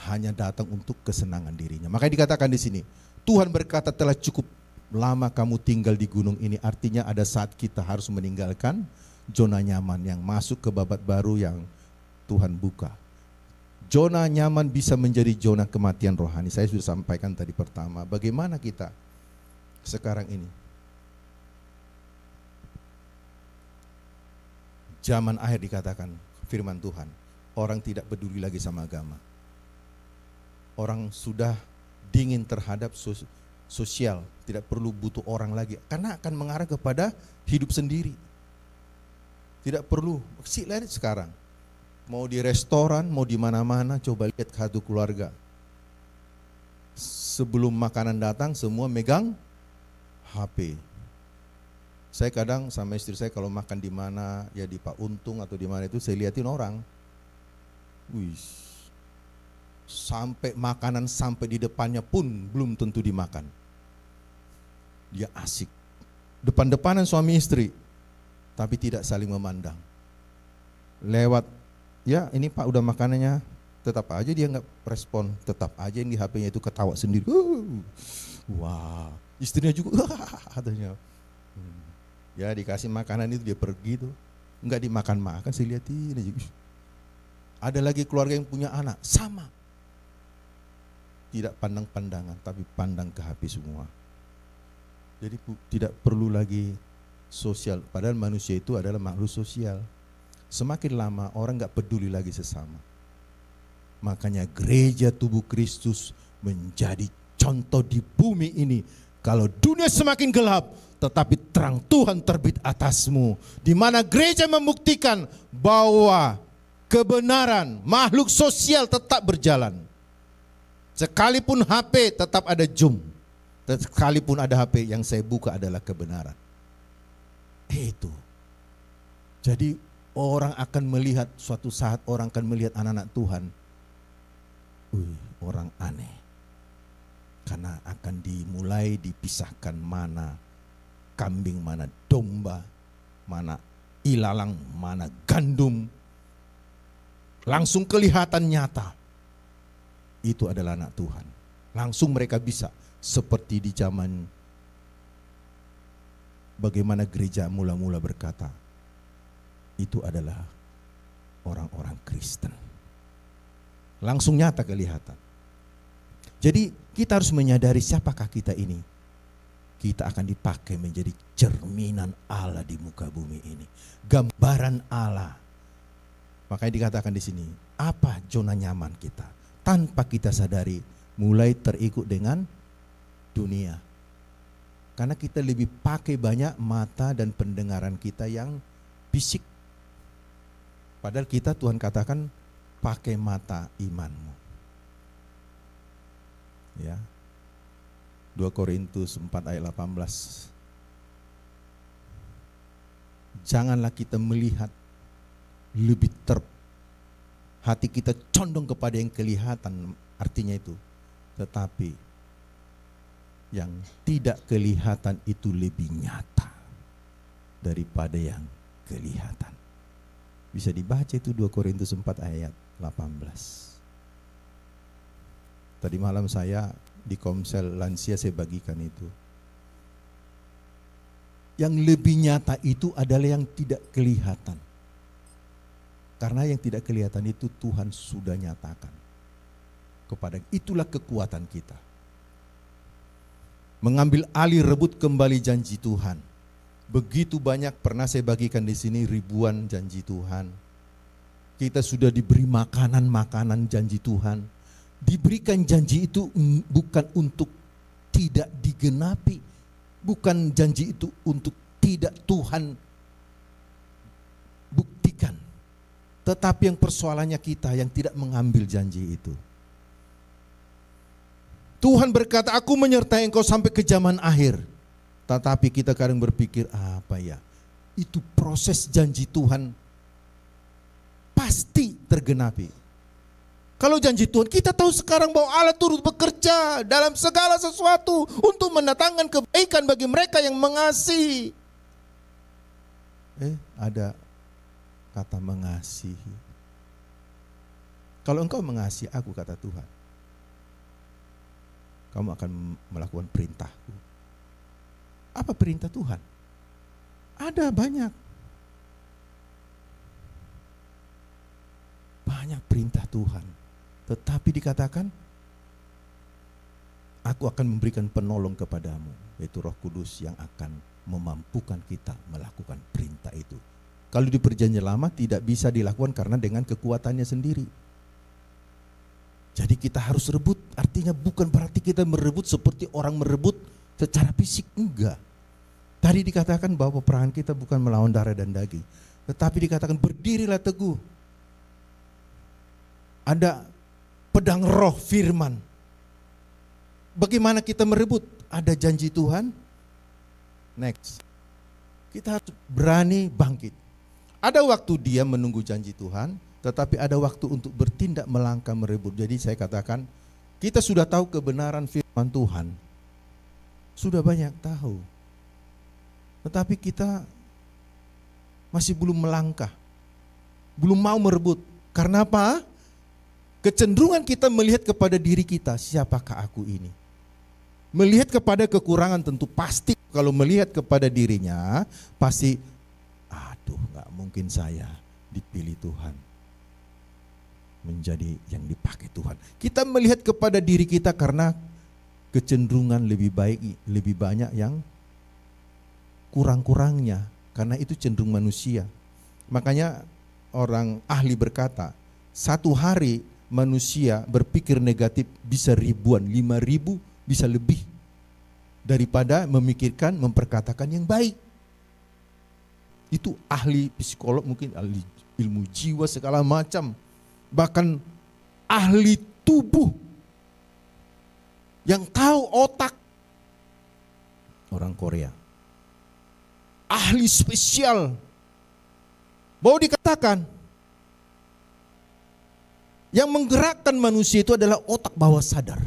[SPEAKER 1] Hanya datang untuk kesenangan dirinya. Makanya dikatakan di sini, Tuhan berkata telah cukup lama kamu tinggal di gunung ini. Artinya ada saat kita harus meninggalkan zona nyaman yang masuk ke babak baru yang Tuhan buka. Zona nyaman bisa menjadi zona kematian rohani. Saya sudah sampaikan tadi pertama. Bagaimana kita sekarang ini? Zaman akhir dikatakan firman Tuhan. Orang tidak peduli lagi sama agama. Orang sudah dingin terhadap sosial. Tidak perlu butuh orang lagi. Karena akan mengarah kepada hidup sendiri. Tidak perlu. Lihat sekarang. Mau di restoran, mau di mana-mana, coba lihat satu keluarga. Sebelum makanan datang, semua megang HP. Saya kadang sama istri saya kalau makan di mana, ya di Pak Untung atau di mana itu, saya liatin orang. Wih, sampai makanan sampai di depannya pun belum tentu dimakan. Dia asik. Depan-depanan suami istri, tapi tidak saling memandang. Lewat, ya ini Pak udah makanannya, tetap aja dia nggak respon, tetap aja yang di HP-nya itu ketawa sendiri. Wah, istrinya juga, katanya. Ya dikasih makanan itu dia pergi tuh, nggak dimakan-makan, saya liatin aja. Ada lagi keluarga yang punya anak, sama. Tidak pandang pandangan, tapi pandang ke HP semua. Jadi tidak perlu lagi sosial, padahal manusia itu adalah makhluk sosial. Semakin lama orang nggak peduli lagi sesama. Makanya gereja tubuh Kristus menjadi contoh di bumi ini. Kalau dunia semakin gelap, tetapi terang Tuhan terbit atasmu. Di mana gereja membuktikan bahwa kebenaran makhluk sosial tetap berjalan. Sekalipun HP tetap ada Zoom. Sekalipun ada HP, yang saya buka adalah kebenaran. Itu. Jadi orang akan melihat, suatu saat orang akan melihat anak-anak Tuhan orang aneh. Karena akan dimulai dipisahkan mana kambing, mana domba, mana ilalang, mana gandum. Langsung kelihatan nyata. Itu adalah anak Tuhan. Langsung mereka bisa seperti di zaman bagaimana gereja mula-mula berkata, itu adalah orang-orang Kristen. Langsung nyata kelihatan. Jadi kita harus menyadari siapakah kita ini. Kita akan dipakai menjadi cerminan Allah di muka bumi ini. Gambaran Allah. Makanya dikatakan di sini, apa zona nyaman kita? Tanpa kita sadari mulai terikut dengan dunia. Karena kita lebih pakai banyak mata dan pendengaran kita yang fisik. Padahal kita Tuhan katakan pakai mata imanmu. Ya. 2 Korintus 4 ayat 18. Janganlah kita melihat lebih hati kita condong kepada yang kelihatan, artinya itu. Tetapi yang tidak kelihatan itu lebih nyata daripada yang kelihatan. Bisa dibaca itu 2 Korintus 4 ayat 18. Tadi malam saya di Komsel Lansia saya bagikan itu. Yang lebih nyata itu adalah yang tidak kelihatan. Karena yang tidak kelihatan itu Tuhan sudah nyatakan. Itulah kekuatan kita. Mengambil alih, rebut kembali janji Tuhan. Begitu banyak, pernah saya bagikan di sini ribuan janji Tuhan. Kita sudah diberi makanan janji Tuhan. Diberikan janji itu bukan untuk tidak digenapi. Bukan janji itu untuk tidak Tuhan buktikan. Tetapi yang persoalannya kita yang tidak mengambil janji itu. Tuhan berkata, aku menyertai engkau sampai ke zaman akhir. Tetapi kita kadang berpikir, apa ya? Itu proses janji Tuhan pasti tergenapi. Kalau janji Tuhan, kita tahu sekarang bahwa Allah turut bekerja dalam segala sesuatu untuk mendatangkan kebaikan bagi mereka yang mengasihi. Ada kata mengasihi. Kalau engkau mengasihi aku, kata Tuhan, kamu akan melakukan perintahku. Apa perintah Tuhan? Ada banyak. Banyak perintah Tuhan. Tetapi dikatakan, aku akan memberikan penolong kepadamu, yaitu Roh Kudus yang akan memampukan kita melakukan perintah itu. Kalau di perjanjian lama tidak bisa dilakukan karena dengan kekuatannya sendiri. Jadi kita harus rebut, artinya bukan berarti kita merebut seperti orang merebut secara fisik, enggak. Tadi dikatakan bahwa peperangan kita bukan melawan darah dan daging, tetapi dikatakan berdirilah teguh. Ada pedang roh firman. Bagaimana kita merebut? Ada janji Tuhan. Next. Kita harus berani bangkit. Ada waktu dia menunggu janji Tuhan, tetapi ada waktu untuk bertindak melangkah merebut. Jadi saya katakan, kita sudah tahu kebenaran firman Tuhan. Sudah banyak tahu. Tetapi kita masih belum melangkah. Belum mau merebut. Karena apa? Kecenderungan kita melihat kepada diri kita, siapakah aku ini? Melihat kepada kekurangan tentu pasti, kalau melihat kepada dirinya, pasti, aduh gak mungkin saya dipilih Tuhan. Menjadi yang dipakai Tuhan. Kita melihat kepada diri kita karena kecenderungan lebih banyak yang kurang-kurangnya. Karena itu cenderung manusia. Makanya orang ahli berkata, satu hari manusia berpikir negatif bisa ribuan, 5.000 bisa lebih daripada memikirkan, memperkatakan yang baik. Itu ahli psikolog, mungkin ahli ilmu jiwa segala macam, bahkan ahli tubuh yang tahu otak orang Korea, ahli spesial, bahwa dikatakan Yang menggerakkan manusia itu adalah otak bawah sadar.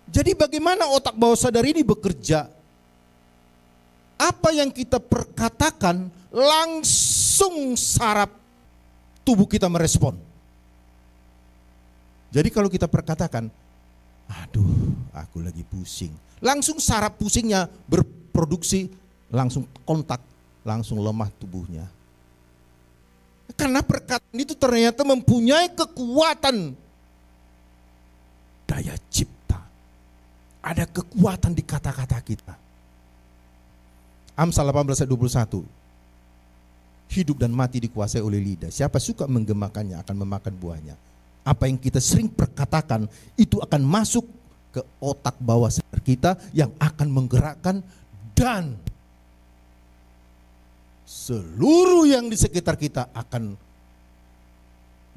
[SPEAKER 1] Jadi bagaimana otak bawah sadar ini bekerja? Apa yang kita perkatakan langsung saraf tubuh kita merespon. Jadi kalau kita perkatakan, aduh aku lagi pusing, langsung saraf pusingnya berproduksi, langsung kontak, langsung lemah tubuhnya. Karena perkataan itu ternyata mempunyai kekuatan daya cipta. Ada kekuatan di kata-kata kita. Amsal 18 ayat 21. Hidup dan mati dikuasai oleh lidah. Siapa suka menggemakannya akan memakan buahnya. Apa yang kita sering perkatakan itu akan masuk ke otak bawah sadar kita yang akan menggerakkan, dan seluruh yang di sekitar kita akan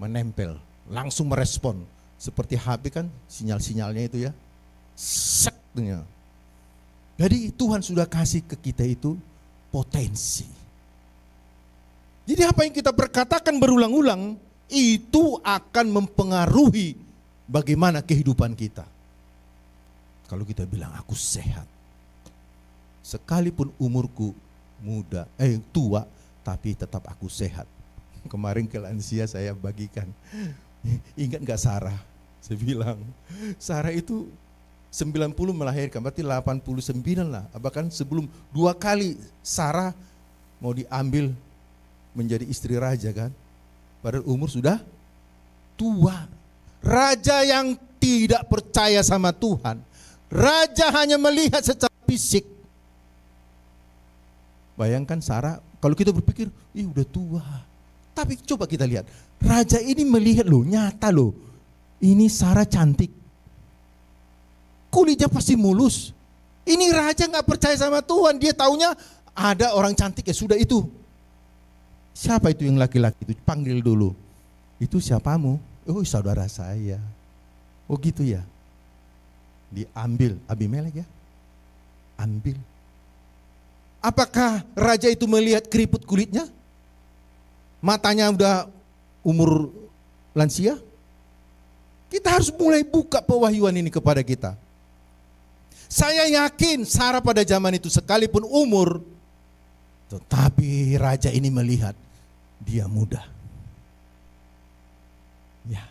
[SPEAKER 1] menempel, langsung merespon. Seperti HP kan sinyal-sinyalnya itu ya. Seknya. Jadi Tuhan sudah kasih ke kita itu potensi. Jadi apa yang kita perkatakan berulang-ulang itu akan mempengaruhi bagaimana kehidupan kita. Kalau kita bilang aku sehat, sekalipun umurku tua, tapi tetap aku sehat. Kemarin ke lansia saya bagikan. Ingat gak Sarah? Saya bilang, Sarah itu 90 melahirkan, berarti 89 lah. Bahkan sebelum 2 kali Sarah mau diambil menjadi istri raja kan. Padahal umur sudah tua. Raja yang tidak percaya sama Tuhan. Raja hanya melihat secara fisik. Bayangkan Sarah, kalau kita berpikir, udah tua. Tapi coba kita lihat, raja ini melihat loh, nyata loh. Ini Sarah cantik. Kulitnya pasti mulus. Ini raja gak percaya sama Tuhan. Dia taunya ada orang cantik, ya sudah itu. Siapa itu yang laki-laki itu? Panggil dulu. Itu siapamu? Oh saudara saya. Oh gitu ya. Diambil Abimelek ya. Ambil. Apakah raja itu melihat keriput kulitnya? Matanya udah umur lansia? Kita harus mulai buka pewahyuan ini kepada kita. Saya yakin Sarah pada zaman itu sekalipun umur, tetapi raja ini melihat dia muda. Ya,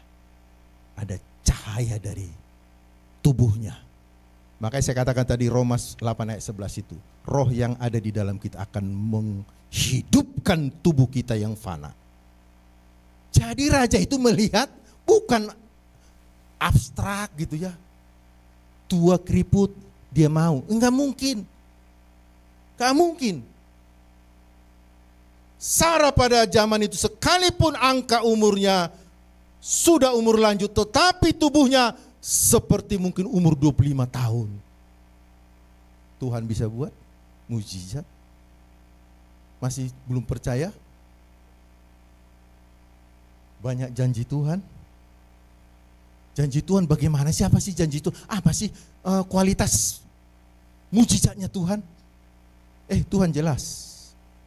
[SPEAKER 1] ada cahaya dari tubuhnya. Makanya saya katakan tadi Roma 8 ayat 11 itu, roh yang ada di dalam kita akan menghidupkan tubuh kita yang fana. Jadi raja itu melihat bukan abstrak gitu ya. Tua keriput dia mau, enggak mungkin. Enggak mungkin. Sarah pada zaman itu sekalipun angka umurnya sudah umur lanjut, tetapi tubuhnya seperti mungkin umur 25 tahun. Tuhan bisa buat mujizat. Masih belum percaya? Banyak janji Tuhan. Janji Tuhan bagaimana? Siapa sih janji Tuhan? Apa sih kualitas mujizatnya Tuhan? Tuhan jelas.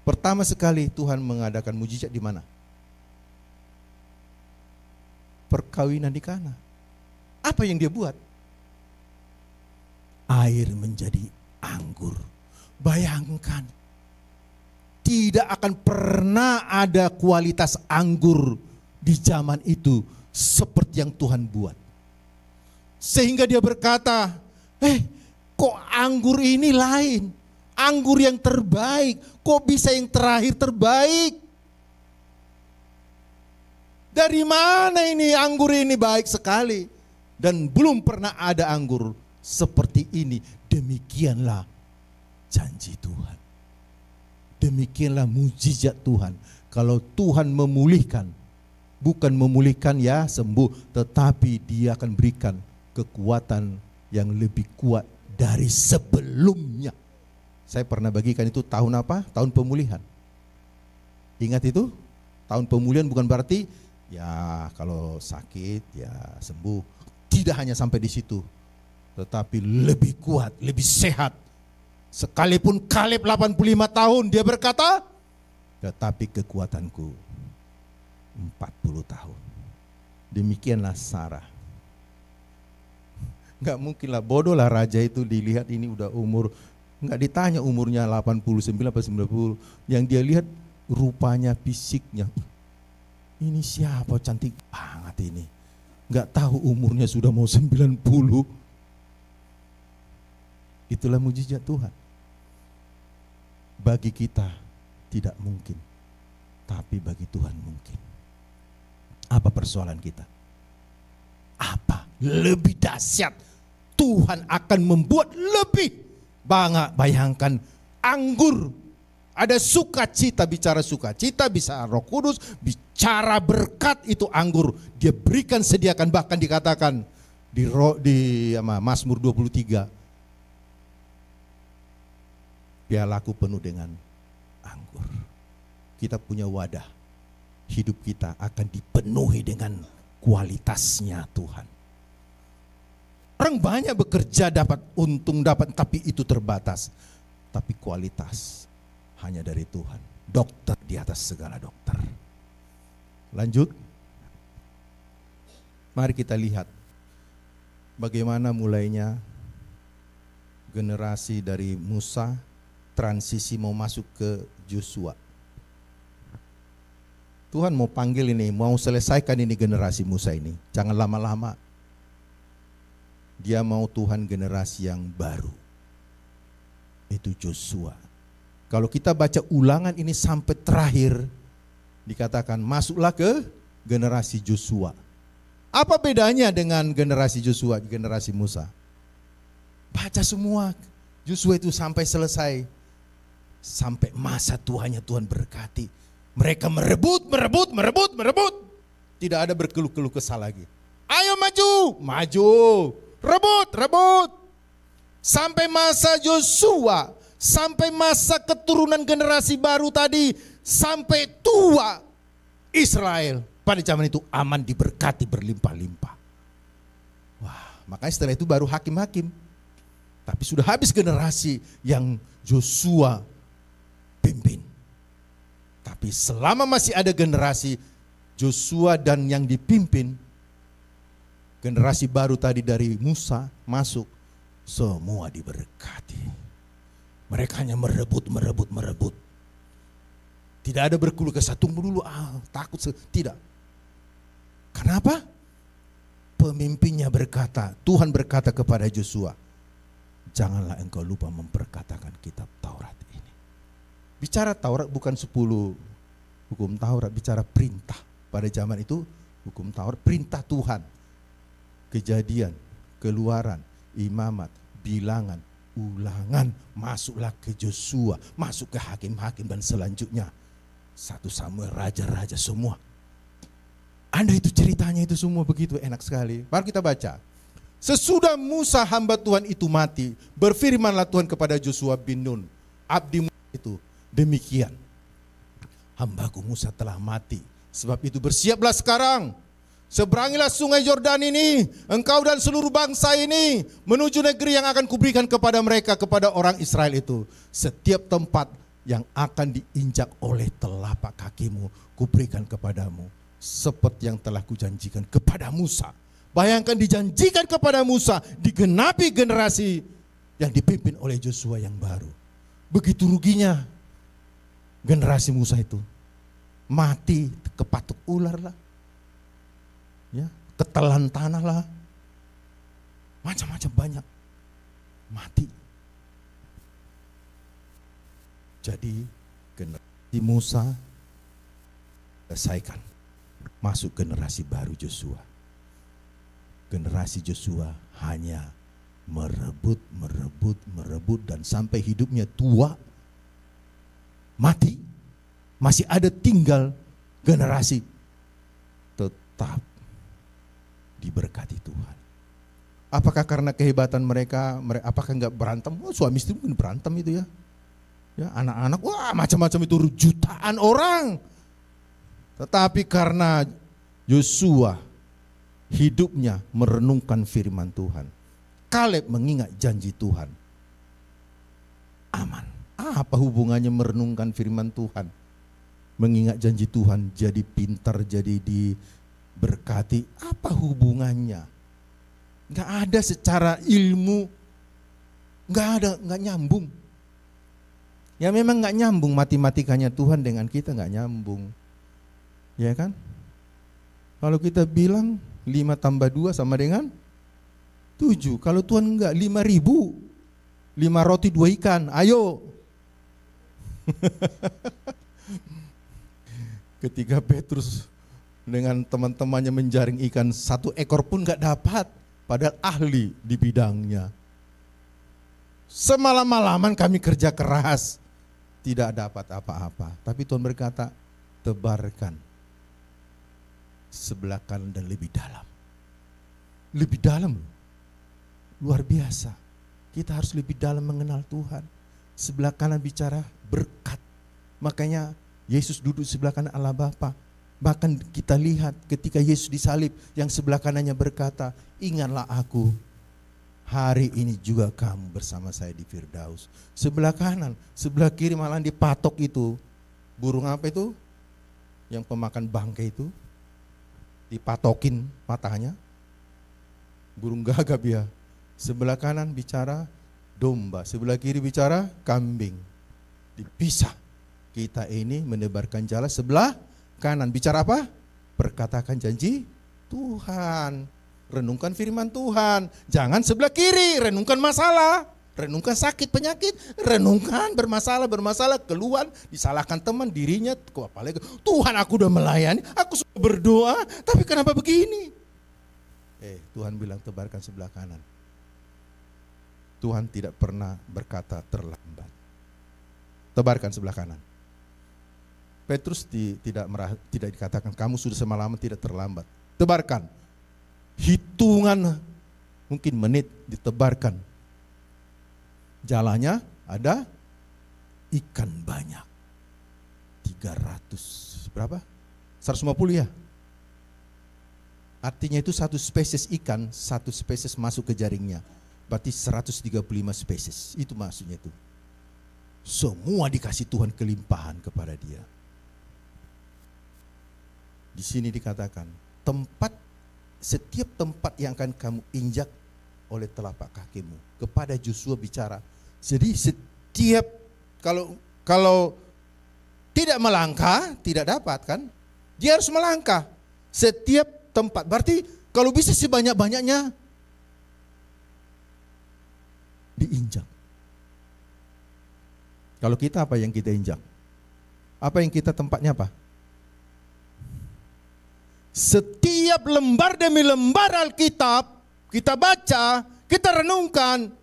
[SPEAKER 1] Pertama sekali Tuhan mengadakan mujizat di mana? Perkawinan di Kana. Apa yang dia buat? Air menjadi anggur. Bayangkan, tidak akan pernah ada kualitas anggur di zaman itu seperti yang Tuhan buat. Sehingga dia berkata, kok anggur ini lain? Anggur yang terbaik, kok bisa yang terakhir terbaik? Dari mana ini anggur ini baik sekali? Dan belum pernah ada anggur seperti ini. Demikianlah janji Tuhan. Demikianlah mujizat Tuhan. Kalau Tuhan memulihkan, bukan memulihkan ya sembuh, tetapi Dia akan berikan kekuatan yang lebih kuat dari sebelumnya. Saya pernah bagikan itu tahun apa? Tahun pemulihan. Ingat itu? Tahun pemulihan bukan berarti ya kalau sakit ya sembuh. Tidak hanya sampai di situ, tetapi lebih kuat, lebih sehat. Sekalipun Kaleb 85 tahun dia berkata, tetapi kekuatanku 40 tahun. Demikianlah Sarah. Nggak mungkin lah, bodoh lah raja itu dilihat ini udah umur, nggak ditanya umurnya 89 atau 90. Yang dia lihat rupanya, fisiknya. Ini siapa, cantik banget ini. Nggak tahu umurnya sudah mau 90. Itulah mujizat Tuhan. Bagi kita tidak mungkin, tapi bagi Tuhan mungkin. Apa persoalan kita? Apa? Lebih dahsyat. Tuhan akan membuat lebih. Bayangkan anggur. Ada sukacita, bicara sukacita, bisa Roh Kudus, bicara berkat itu anggur. Dia berikan, sediakan, bahkan dikatakan di Mazmur 23. Pialaku penuh dengan anggur. Kita punya wadah. Hidup kita akan dipenuhi dengan kualitasnya Tuhan. Orang banyak bekerja dapat untung, tapi itu terbatas. Tapi kualitas hanya dari Tuhan. Dokter di atas segala dokter. Lanjut. Mari kita lihat bagaimana mulainya generasi dari Musa, transisi mau masuk ke Yosua. Tuhan mau panggil ini, mau selesaikan ini generasi Musa ini. Jangan lama-lama. Dia mau Tuhan generasi yang baru. Itu Yosua. Kalau kita baca Ulangan ini sampai terakhir, dikatakan masuklah ke generasi Yosua. Apa bedanya dengan generasi Yosua, generasi Musa? Baca semua Yosua itu sampai selesai. Sampai masa Tuhannya Tuhan berkati. Mereka merebut. Tidak ada berkeluh-keluh kesah lagi. Ayo maju. Rebut. Sampai masa Yosua, sampai masa keturunan generasi baru tadi, sampai tua Israel. Pada zaman itu aman, diberkati, berlimpah-limpah. Wah, makanya setelah itu baru hakim-hakim. Tapi sudah habis generasi yang Yosua pimpin. Tapi selama masih ada generasi Yosua dan yang dipimpin, generasi baru tadi dari Musa masuk, semua diberkati. Mereka hanya merebut. Tidak ada berkeluh kesah, tunggu dulu, takut, tidak. Kenapa? Pemimpinnya berkata, Tuhan berkata kepada Yosua, janganlah engkau lupa memperkatakan kitab Taurat ini. Bicara Taurat bukan 10 hukum Taurat, bicara perintah. Pada zaman itu hukum Taurat, perintah Tuhan. Kejadian, Keluaran, Imamat, Bilangan, Ulangan, masuklah ke Yosua, masuk ke hakim-hakim dan selanjutnya 1 Samuel, raja-raja semua. Anda itu ceritanya itu semua begitu enak sekali. Mari kita baca. Sesudah Musa hamba Tuhan itu mati, berfirmanlah Tuhan kepada Yosua bin Nun, abdi itu, demikian, hambaku Musa telah mati. Sebab itu bersiaplah sekarang, seberangilah sungai Yordan ini, engkau dan seluruh bangsa ini, menuju negeri yang akan kuberikan kepada mereka, kepada orang Israel itu. Setiap tempat yang akan diinjak oleh telapak kakimu, kuberikan kepadamu, seperti yang telah kujanjikan kepada Musa. Bayangkan, dijanjikan kepada Musa, digenapi generasi yang dipimpin oleh Yosua yang baru. Begitu ruginya generasi Musa itu. Mati kepatuk ular lah, ya, ketelan tanah lah, macam-macam banyak mati. Jadi generasi Musa selesaikan, masuk generasi baru Yosua. Generasi Yosua hanya merebut dan sampai hidupnya tua, mati, masih ada tinggal generasi tetap diberkati Tuhan. Apakah karena kehebatan mereka apakah enggak berantem? Oh, suami istri mungkin berantem itu ya. Ya, anak-anak, wah macam-macam itu, jutaan orang. Tetapi karena Yosua hidupnya merenungkan firman Tuhan, Kaleb mengingat janji Tuhan, aman. Apa hubungannya merenungkan firman Tuhan mengingat janji Tuhan, jadi pintar, jadi diberkati. Apa hubungannya? Nggak ada secara ilmu, nggak nyambung. Ya memang nggak nyambung, matematikanya Tuhan dengan kita nggak nyambung. Ya kan? Kalau kita bilang 5 tambah 2 sama dengan 7. Kalau Tuhan enggak, 5.000. 5 roti 2 ikan, ayo. Ketika Petrus dengan teman-temannya menjaring ikan, 1 ekor pun enggak dapat. Padahal ahli di bidangnya. Semalam-malaman kami kerja keras, tidak dapat apa-apa. Tapi Tuhan berkata, tebarkan sebelah kanan dan lebih dalam. Lebih dalam, luar biasa. Kita harus lebih dalam mengenal Tuhan. Sebelah kanan bicara berkat. Makanya Yesus duduk sebelah kanan Allah Bapa. Bahkan kita lihat ketika Yesus disalib, yang sebelah kanannya berkata, ingatlah aku, hari ini juga kamu bersama saya di Firdaus. Sebelah kanan, sebelah kiri malah dipatok itu. Burung apa itu? Yang pemakan bangkai itu. Dipatokin matanya. Burung gagak ya. Sebelah kanan bicara domba, sebelah kiri bicara kambing. Dipisah. Kita ini menebarkan jala sebelah kanan. Bicara apa? Perkatakan janji Tuhan. Renungkan firman Tuhan. Jangan sebelah kiri, renungkan masalah. Renungkan sakit, penyakit. Renungkan bermasalah, keluhan, disalahkan teman, dirinya. Apalagi Tuhan, aku udah melayani, aku sudah berdoa, tapi kenapa begini? Tuhan bilang tebarkan sebelah kanan. Tuhan tidak pernah berkata terlambat. Tebarkan sebelah kanan. Petrus tidak dikatakan kamu sudah semalaman tidak terlambat. Tebarkan. Hitungan mungkin menit ditebarkan. Jalannya ada ikan banyak. 300 berapa? 150 ya. Artinya itu satu spesies ikan, satu spesies masuk ke jaringnya. Berarti 135 spesies. Itu maksudnya itu. Semua dikasih Tuhan kelimpahan kepada dia. Di sini dikatakan, setiap tempat yang akan kamu injak oleh telapak kakimu. Kepada Joshua bicara. Jadi setiap kalau tidak melangkah, tidak dapat kan? Dia harus melangkah. Setiap tempat. Berarti kalau bisa sebanyak-banyaknya diinjak. Kalau kita apa yang kita injak? Apa yang kita tempatnya apa? Setiap lembar demi lembar Alkitab kita baca, kita renungkan.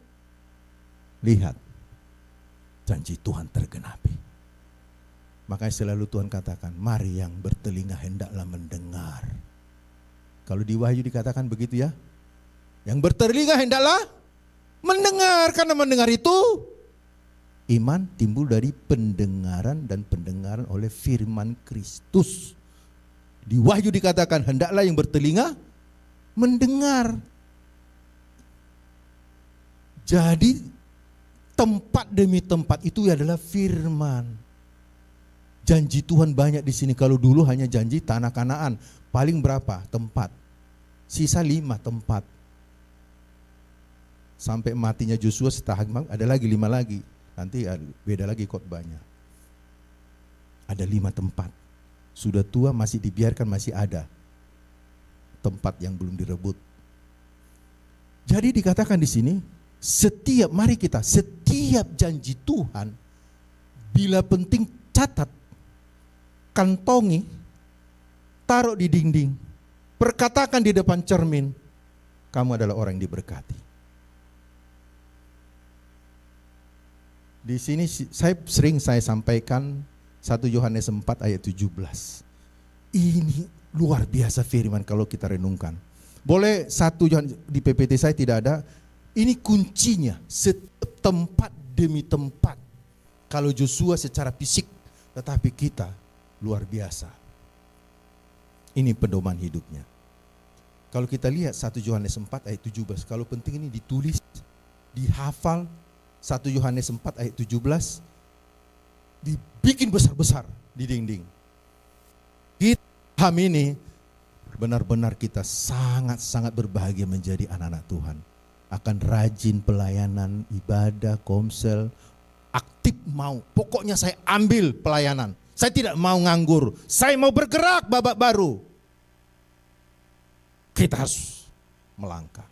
[SPEAKER 1] Lihat, janji Tuhan tergenapi. Makanya selalu Tuhan katakan, mari yang bertelinga hendaklah mendengar. Kalau di Wahyu dikatakan begitu ya. Yang bertelinga hendaklah mendengar. Karena mendengar itu iman timbul dari pendengaran, dan pendengaran oleh firman Kristus. Di Wahyu dikatakan hendaklah yang bertelinga mendengar. Jadi tempat demi tempat itu adalah firman. Janji Tuhan banyak di sini. Kalau dulu hanya janji tanah Kanaan, paling berapa tempat? Sisa 5 tempat. Sampai matinya Joshua setahun ada lagi 5 lagi. Nanti beda lagi khotbahnya. Ada 5 tempat. Sudah tua masih dibiarkan, masih ada tempat yang belum direbut. Jadi dikatakan di sini, setiap janji Tuhan, bila penting catat, kantongi, taruh di dinding, perkatakan di depan cermin, kamu adalah orang yang diberkati. Di sini saya sampaikan 1 Yohanes 4 ayat 17. Ini luar biasa firman kalau kita renungkan. Boleh 1 Yohanes, di PPT saya tidak ada. Ini kuncinya, tempat demi tempat. Kalau Joshua secara fisik, tetapi kita luar biasa. Ini pedoman hidupnya. Kalau kita lihat 1 Yohanes 4 ayat 17, kalau penting ini ditulis, dihafal. 1 Yohanes 4 ayat 17 dibikin besar-besar di dinding. paham ini, benar-benar kita sangat-sangat berbahagia menjadi anak-anak Tuhan. Akan rajin pelayanan, ibadah, komsel, aktif mau. Pokoknya saya ambil pelayanan. Saya tidak mau nganggur. Saya mau bergerak babak baru. Kita harus melangkah.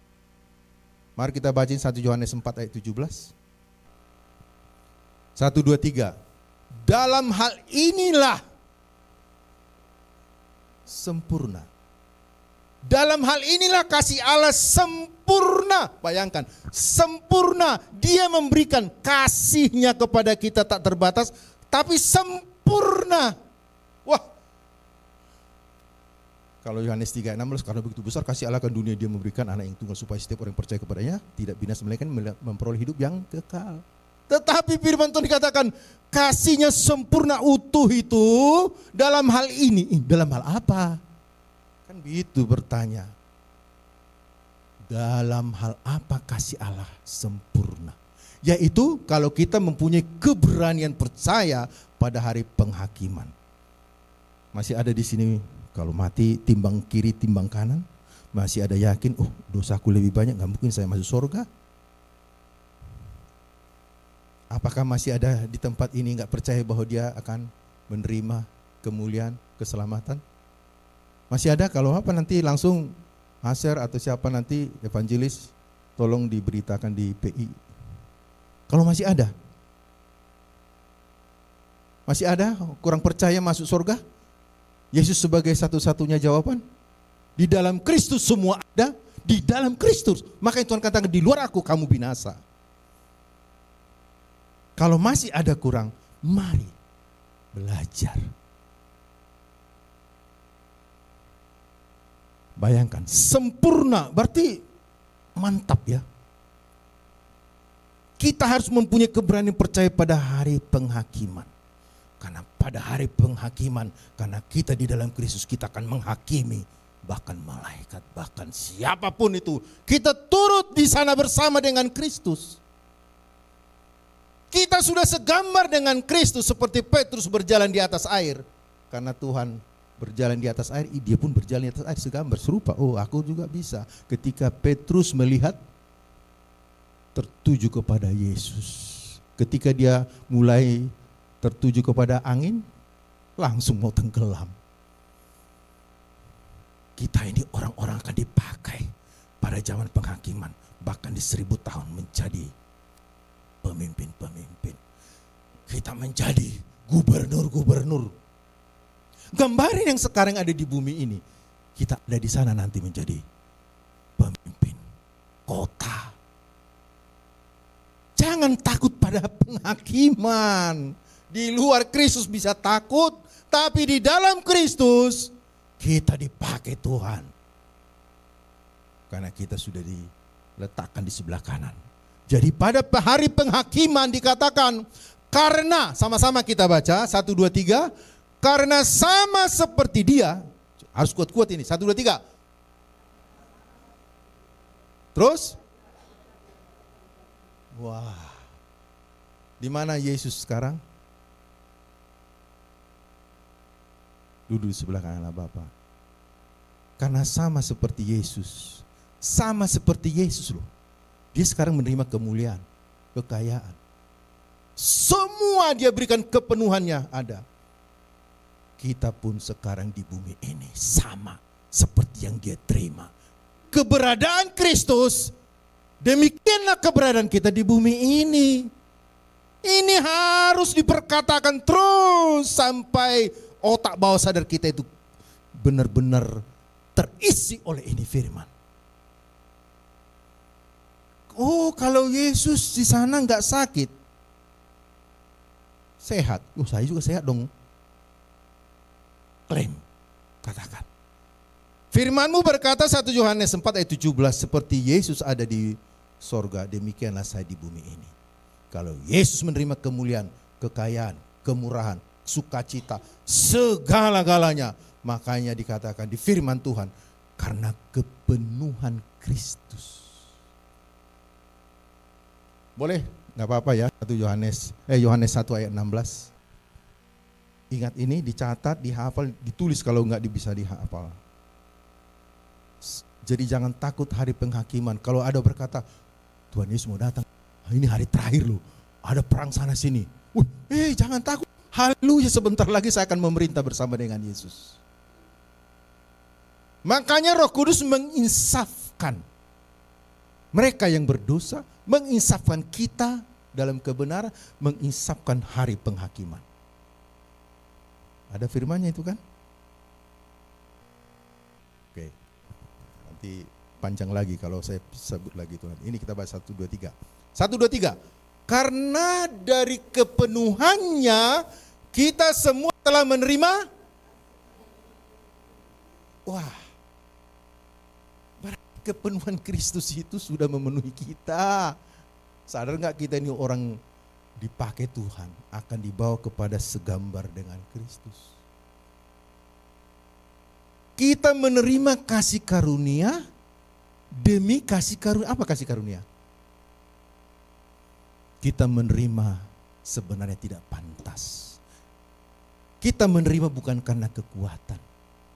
[SPEAKER 1] Mari kita baca 1 Yohanes 4 ayat 17. 1, 2, 3. Dalam hal inilah sempurna. Dalam hal inilah kasih Allah sempurna. Bayangkan, sempurna. Dia memberikan kasihnya kepada kita tak terbatas, tapi sempurna. Wah. Kalau Yohanes 3:16, karena begitu besar kasih Allah akan dunia, dia memberikan anak yang tunggal supaya setiap orang yang percaya kepadanya tidak binasa melainkan memperoleh hidup yang kekal. Tetapi firman Tuhan dikatakan kasihnya sempurna utuh itu dalam hal ini. Dalam hal apa? Kan begitu bertanya. Dalam hal apa kasih Allah sempurna? Yaitu kalau kita mempunyai keberanian percaya pada hari penghakiman. Masih ada di sini kalau mati timbang kiri timbang kanan. Masih ada yakin, oh dosaku lebih banyak, gak mungkin saya masuk surga. Apakah masih ada di tempat ini gak percaya bahwa dia akan menerima kemuliaan, keselamatan? Masih ada? Kalau apa nanti langsung Aser atau siapa nanti evangelis tolong diberitakan di PI. Kalau masih ada? Masih ada kurang percaya masuk surga? Yesus sebagai satu-satunya jawaban. Di dalam Kristus semua ada, di dalam Kristus. Makanya Tuhan katakan di luar aku kamu binasa. Kalau masih ada kurang, mari belajar. Bayangkan, sempurna berarti mantap ya. Kita harus mempunyai keberanian percaya pada hari penghakiman. Karena pada hari penghakiman, karena kita di dalam Kristus, kita akan menghakimi bahkan malaikat, bahkan siapapun itu. Kita turut di sana bersama dengan Kristus. Kita sudah segambar dengan Kristus seperti Petrus berjalan di atas air. Karena Tuhan berjalan di atas air, dia pun berjalan di atas air segambar, serupa. Oh, aku juga bisa. Ketika Petrus melihat tertuju kepada Yesus. Ketika dia mulai tertuju kepada angin, langsung mau tenggelam. Kita ini orang-orang akan dipakai pada zaman penghakiman, bahkan di 1000 tahun menjadi pemimpin-pemimpin. Kita menjadi gubernur-gubernur. Gambarin yang sekarang ada di bumi ini, kita ada di sana nanti menjadi pemimpin kota. Jangan takut pada penghakiman. Di luar Kristus bisa takut, tapi di dalam Kristus kita dipakai Tuhan. Karena kita sudah diletakkan di sebelah kanan. Jadi pada hari penghakiman dikatakan, karena sama-sama kita baca 1, 2, 3, karena sama seperti dia, harus kuat-kuat ini, 1, 2, 3. Terus, wah, di mana Yesus sekarang? Duduk di sebelah kanan Bapa. Karena sama seperti Yesus, sama seperti Yesus loh. Dia sekarang menerima kemuliaan, kekayaan. Semua dia berikan kepenuhannya ada. Kita pun sekarang di bumi ini sama seperti yang dia terima. Keberadaan Kristus, demikianlah keberadaan kita di bumi ini. Ini harus diperkatakan terus sampai otak bawah sadar kita itu benar-benar terisi oleh ini firman. Oh, kalau Yesus di sana nggak sakit, sehat. Oh, saya juga sehat dong. Klaim, katakan. Firman-Mu berkata 1 Yohanes 4 ayat 17, seperti Yesus ada di sorga, demikianlah saya di bumi ini. Kalau Yesus menerima kemuliaan, kekayaan, kemurahan, sukacita, segala-galanya, makanya dikatakan di firman Tuhan, karena kepenuhan Kristus. Boleh? Gak apa-apa ya. Yohanes 1 ayat 16. Ingat ini, dicatat, dihafal, ditulis kalau nggak bisa dihafal. Jadi jangan takut hari penghakiman. Kalau ada berkata, Tuhan Yesus mau datang, ini hari terakhir loh, ada perang sana sini. Jangan takut. Haleluya, sebentar lagi saya akan memerintah bersama dengan Yesus. Makanya Roh Kudus menginsafkan mereka yang berdosa, menginsafkan kita dalam kebenaran, menginsafkan hari penghakiman. Ada firmannya itu kan? Oke. Nanti panjang lagi kalau saya sebut lagi Tuhan. Ini kita bahas 1, 2, 3. 1, 2, 3. Karena dari kepenuhannya kita semua telah menerima. Wah. Berarti kepenuhan Kristus itu sudah memenuhi kita. Sadar nggak kita ini orang dipakai Tuhan, akan dibawa kepada segambar dengan Kristus. Kita menerima kasih karunia demi kasih karunia. Apa kasih karunia? Kita menerima sebenarnya tidak pantas. Kita menerima bukan karena kekuatan,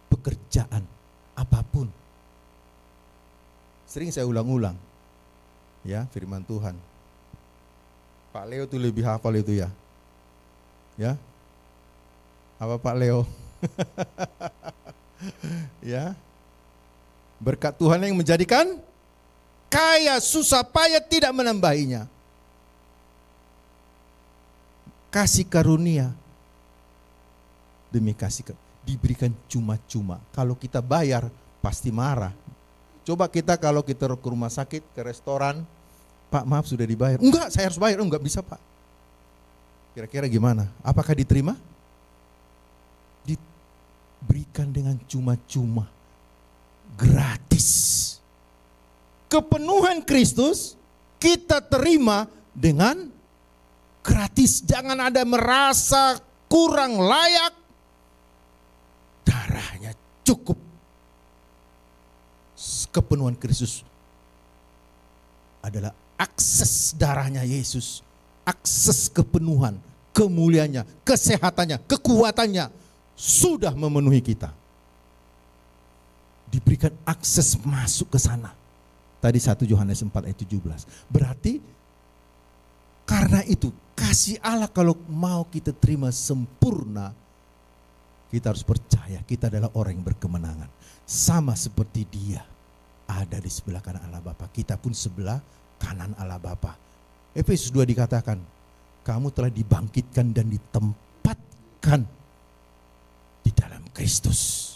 [SPEAKER 1] pekerjaan, apapun. Sering saya ulang-ulang, ya, firman Tuhan. Pak Leo tuh lebih hafal itu ya. Ya. Apa Pak Leo? Ya. Berkat Tuhan yang menjadikan kaya, susah payah tidak menambahinya. Kasih karunia demi kasih diberikan cuma-cuma. Kalau kita bayar pasti marah. Coba kita kalau kita ke rumah sakit, ke restoran, Pak maaf sudah dibayar. Enggak, saya harus bayar. Enggak bisa Pak. Kira-kira gimana? Apakah diterima? Diberikan dengan cuma-cuma. Gratis. Kepenuhan Kristus kita terima dengan gratis. Jangan ada merasa kurang layak. Darahnya cukup. Kepenuhan Kristus adalah akses darahnya Yesus, akses kepenuhan, kemuliaannya, kesehatannya, kekuatannya sudah memenuhi kita. Diberikan akses masuk ke sana. Tadi 1 Yohanes 4 ayat 17. Berarti karena itu kasih Allah kalau mau kita terima sempurna, kita harus percaya kita adalah orang yang berkemenangan. Sama seperti Dia ada di sebelah kanan Allah Bapa, kita pun sebelah kanan Allah Bapa. Efesus 2 dikatakan, kamu telah dibangkitkan dan ditempatkan di dalam Kristus.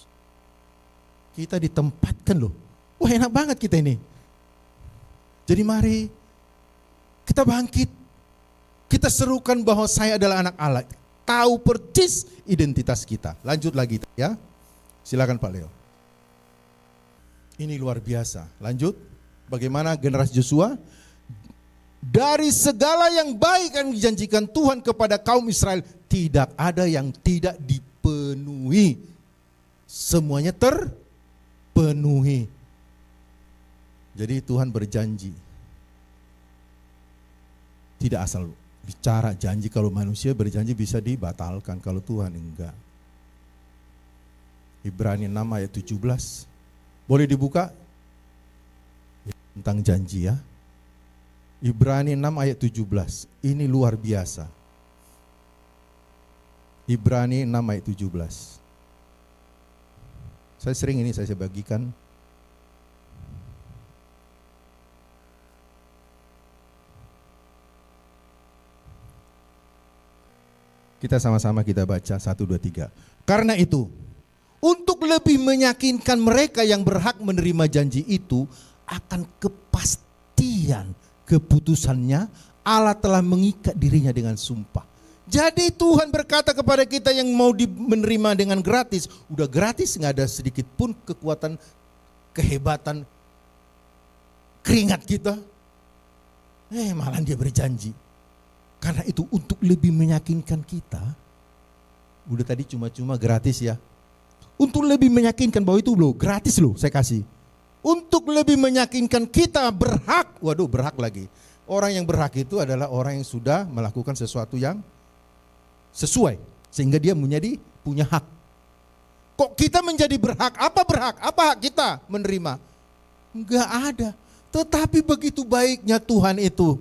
[SPEAKER 1] Kita ditempatkan loh. Wah enak banget kita ini. Jadi mari kita bangkit. Kita serukan bahwa saya adalah anak Allah. Tahu persis identitas kita. Lanjut lagi ya. Silakan Pak Leo. Ini luar biasa. Lanjut. Bagaimana generasi Yosua? Dari segala yang baik yang dijanjikan Tuhan kepada kaum Israel, tidak ada yang tidak dipenuhi. Semuanya terpenuhi. Jadi Tuhan berjanji. Tidak asal bicara janji, kalau manusia berjanji bisa dibatalkan, kalau Tuhan enggak. Ibrani 6 ayat 17. Boleh dibuka? Tentang janji ya. Ibrani 6 ayat 17. Ini luar biasa. Ibrani 6 ayat 17. Saya sering ini saya bagikan. Kita sama-sama kita baca 1, 2, 3. Karena itu, untuk lebih meyakinkan mereka yang berhak menerima janji itu akan kepastian keputusannya, Allah telah mengikat dirinya dengan sumpah. Jadi Tuhan berkata kepada kita yang mau menerima dengan gratis, udah gratis, nggak ada sedikit pun kekuatan, kehebatan, keringat kita. Malah dia berjanji. Karena itu untuk lebih meyakinkan kita, udah tadi cuma-cuma gratis ya. Untuk lebih meyakinkan bahwa itu loh, gratis loh saya kasih. Untuk lebih meyakinkan kita berhak, waduh berhak lagi. Orang yang berhak itu adalah orang yang sudah melakukan sesuatu yang sesuai. Sehingga dia menjadi punya hak. Kok kita menjadi berhak? Apa berhak? Apa hak kita menerima? Enggak ada. Tetapi begitu baiknya Tuhan itu.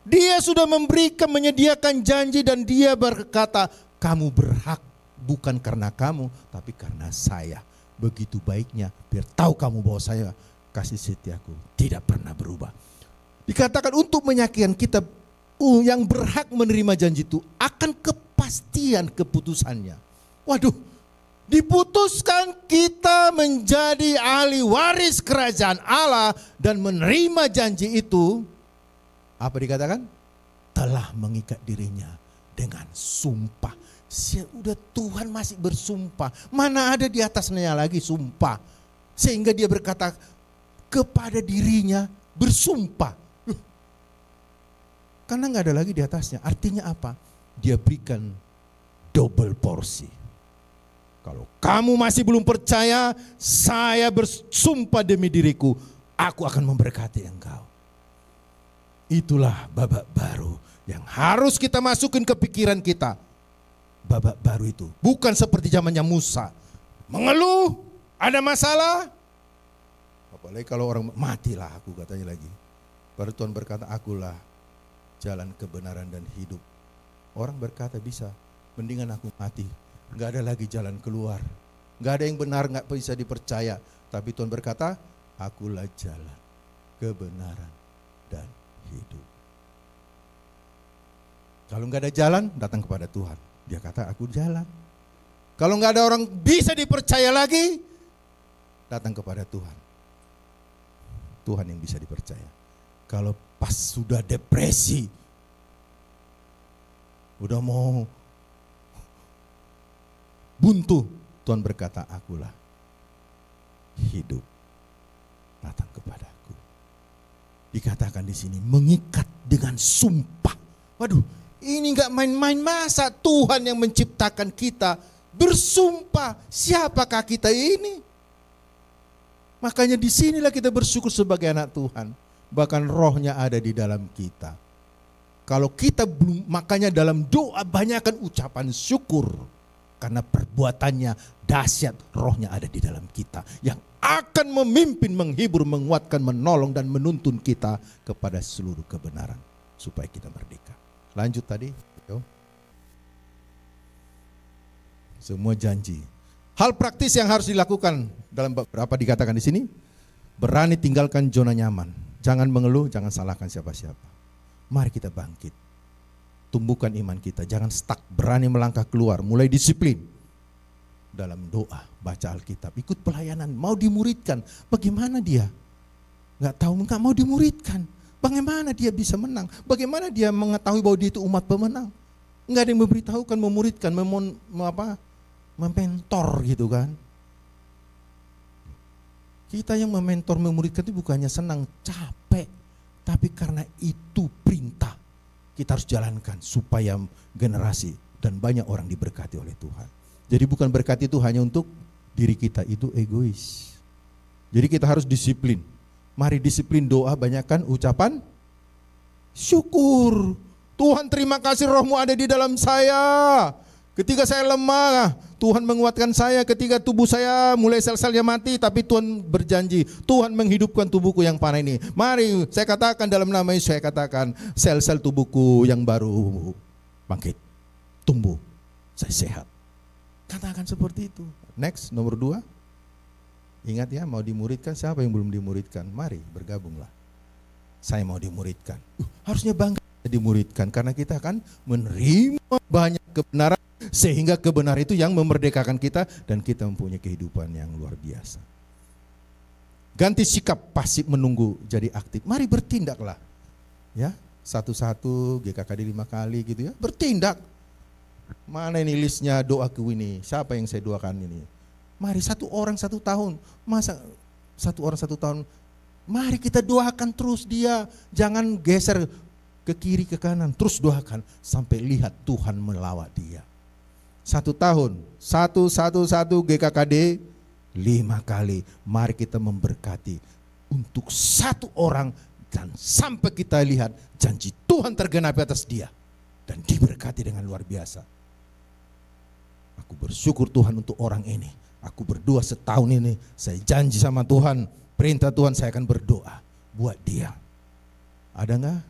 [SPEAKER 1] Dia sudah memberikan, menyediakan janji dan dia berkata, kamu berhak bukan karena kamu, tapi karena saya. Begitu baiknya, biar tahu kamu bahwa saya kasih setiaku tidak pernah berubah. Dikatakan untuk meyakinkan kita yang berhak menerima janji itu akan kepastian keputusannya. Waduh, diputuskan kita menjadi ahli waris kerajaan Allah dan menerima janji itu. Apa dikatakan? Telah mengikat dirinya dengan sumpah. Udah Tuhan masih bersumpah. Mana ada di atasnya lagi sumpah. Sehingga dia berkata kepada dirinya bersumpah. Karena nggak ada lagi di atasnya. Artinya apa? Dia berikan double porsi. Kalau kamu masih belum percaya, saya bersumpah demi diriku, aku akan memberkati engkau. Itulah babak baru yang harus kita masukin ke pikiran kita. Babak baru itu bukan seperti zamannya Musa. Mengeluh, ada masalah. Apalagi kalau orang matilah aku katanya lagi. Baru Tuhan berkata, akulah jalan kebenaran dan hidup. Orang berkata bisa, mendingan aku mati. Gak ada lagi jalan keluar. Gak ada yang benar, gak bisa dipercaya. Tapi Tuhan berkata, akulah jalan kebenaran dan hidup. Kalau gak ada jalan, datang kepada Tuhan. Dia kata aku jalan. Kalau gak ada orang bisa dipercaya lagi, datang kepada Tuhan. Tuhan yang bisa dipercaya. Kalau pas sudah depresi, udah mau buntu, Tuhan berkata, akulah hidup, datang kepadaku. Dikatakan di sini mengikat dengan sumpah. Waduh, ini gak main-main. Masa Tuhan yang menciptakan kita bersumpah, siapakah kita ini? Makanya disinilah kita bersyukur sebagai anak Tuhan. Bahkan rohnya ada di dalam kita. Kalau kita belum, makanya dalam doa banyakkan ucapan syukur. Karena perbuatannya dahsyat, rohnya ada di dalam kita. Yang akan memimpin, menghibur, menguatkan, menolong dan menuntun kita kepada seluruh kebenaran. Supaya kita merdeka. Lanjut tadi. Yo. Semua janji. Hal praktis yang harus dilakukan dalam berapa dikatakan di sini? Berani tinggalkan zona nyaman. Jangan mengeluh, jangan salahkan siapa-siapa. Mari kita bangkit. Tumbuhkan iman kita, jangan stuck, berani melangkah keluar, mulai disiplin. Dalam doa, baca Alkitab, ikut pelayanan, mau dimuridkan. Bagaimana dia? Gak tahu, gak mau dimuridkan. Bagaimana dia bisa menang? Bagaimana dia mengetahui bahwa dia itu umat pemenang? Gak ada yang memberitahukan, memuridkan, mementor gitu kan. Kita yang mementor, memuridkan itu bukannya senang, capek. Tapi karena itu perintah, kita harus jalankan supaya generasi dan banyak orang diberkati oleh Tuhan. Jadi bukan berkat itu hanya untuk diri kita, itu egois. Jadi kita harus disiplin. Mari disiplin doa, banyakkan ucapan syukur. Tuhan terima kasih rohmu ada di dalam saya. Ketika saya lemah, Tuhan menguatkan saya. Ketika tubuh saya mulai sel-selnya mati, tapi Tuhan berjanji, Tuhan menghidupkan tubuhku yang panah ini. Mari saya katakan dalam nama Yesus, saya katakan sel-sel tubuhku yang baru bangkit, tumbuh, saya sehat. Katakan seperti itu. Next, nomor 2. Ingat ya, mau dimuridkan, siapa yang belum dimuridkan? Mari bergabunglah. Saya mau dimuridkan. Harusnya bangga dimuridkan karena kita akan menerima banyak kebenaran. Sehingga kebenaran itu yang memerdekakan kita dan kita mempunyai kehidupan yang luar biasa. Ganti sikap pasif menunggu jadi aktif. Mari bertindaklah. Ya, satu-satu GKKD 5 kali gitu ya. Bertindak. Mana ini listnya doaku ini? Siapa yang saya doakan ini? Mari 1 orang 1 tahun. Masa 1 orang 1 tahun? Mari kita doakan terus dia. Jangan geser ke kiri ke kanan. Terus doakan sampai lihat Tuhan melawat dia. 1 tahun, 1 GKKD 5 kali. Mari kita memberkati untuk 1 orang dan sampai kita lihat janji Tuhan tergenapi atas dia dan diberkati dengan luar biasa. Aku bersyukur Tuhan untuk orang ini. Aku berdoa setahun ini, saya janji sama Tuhan, perintah Tuhan saya akan berdoa buat dia. Ada enggak?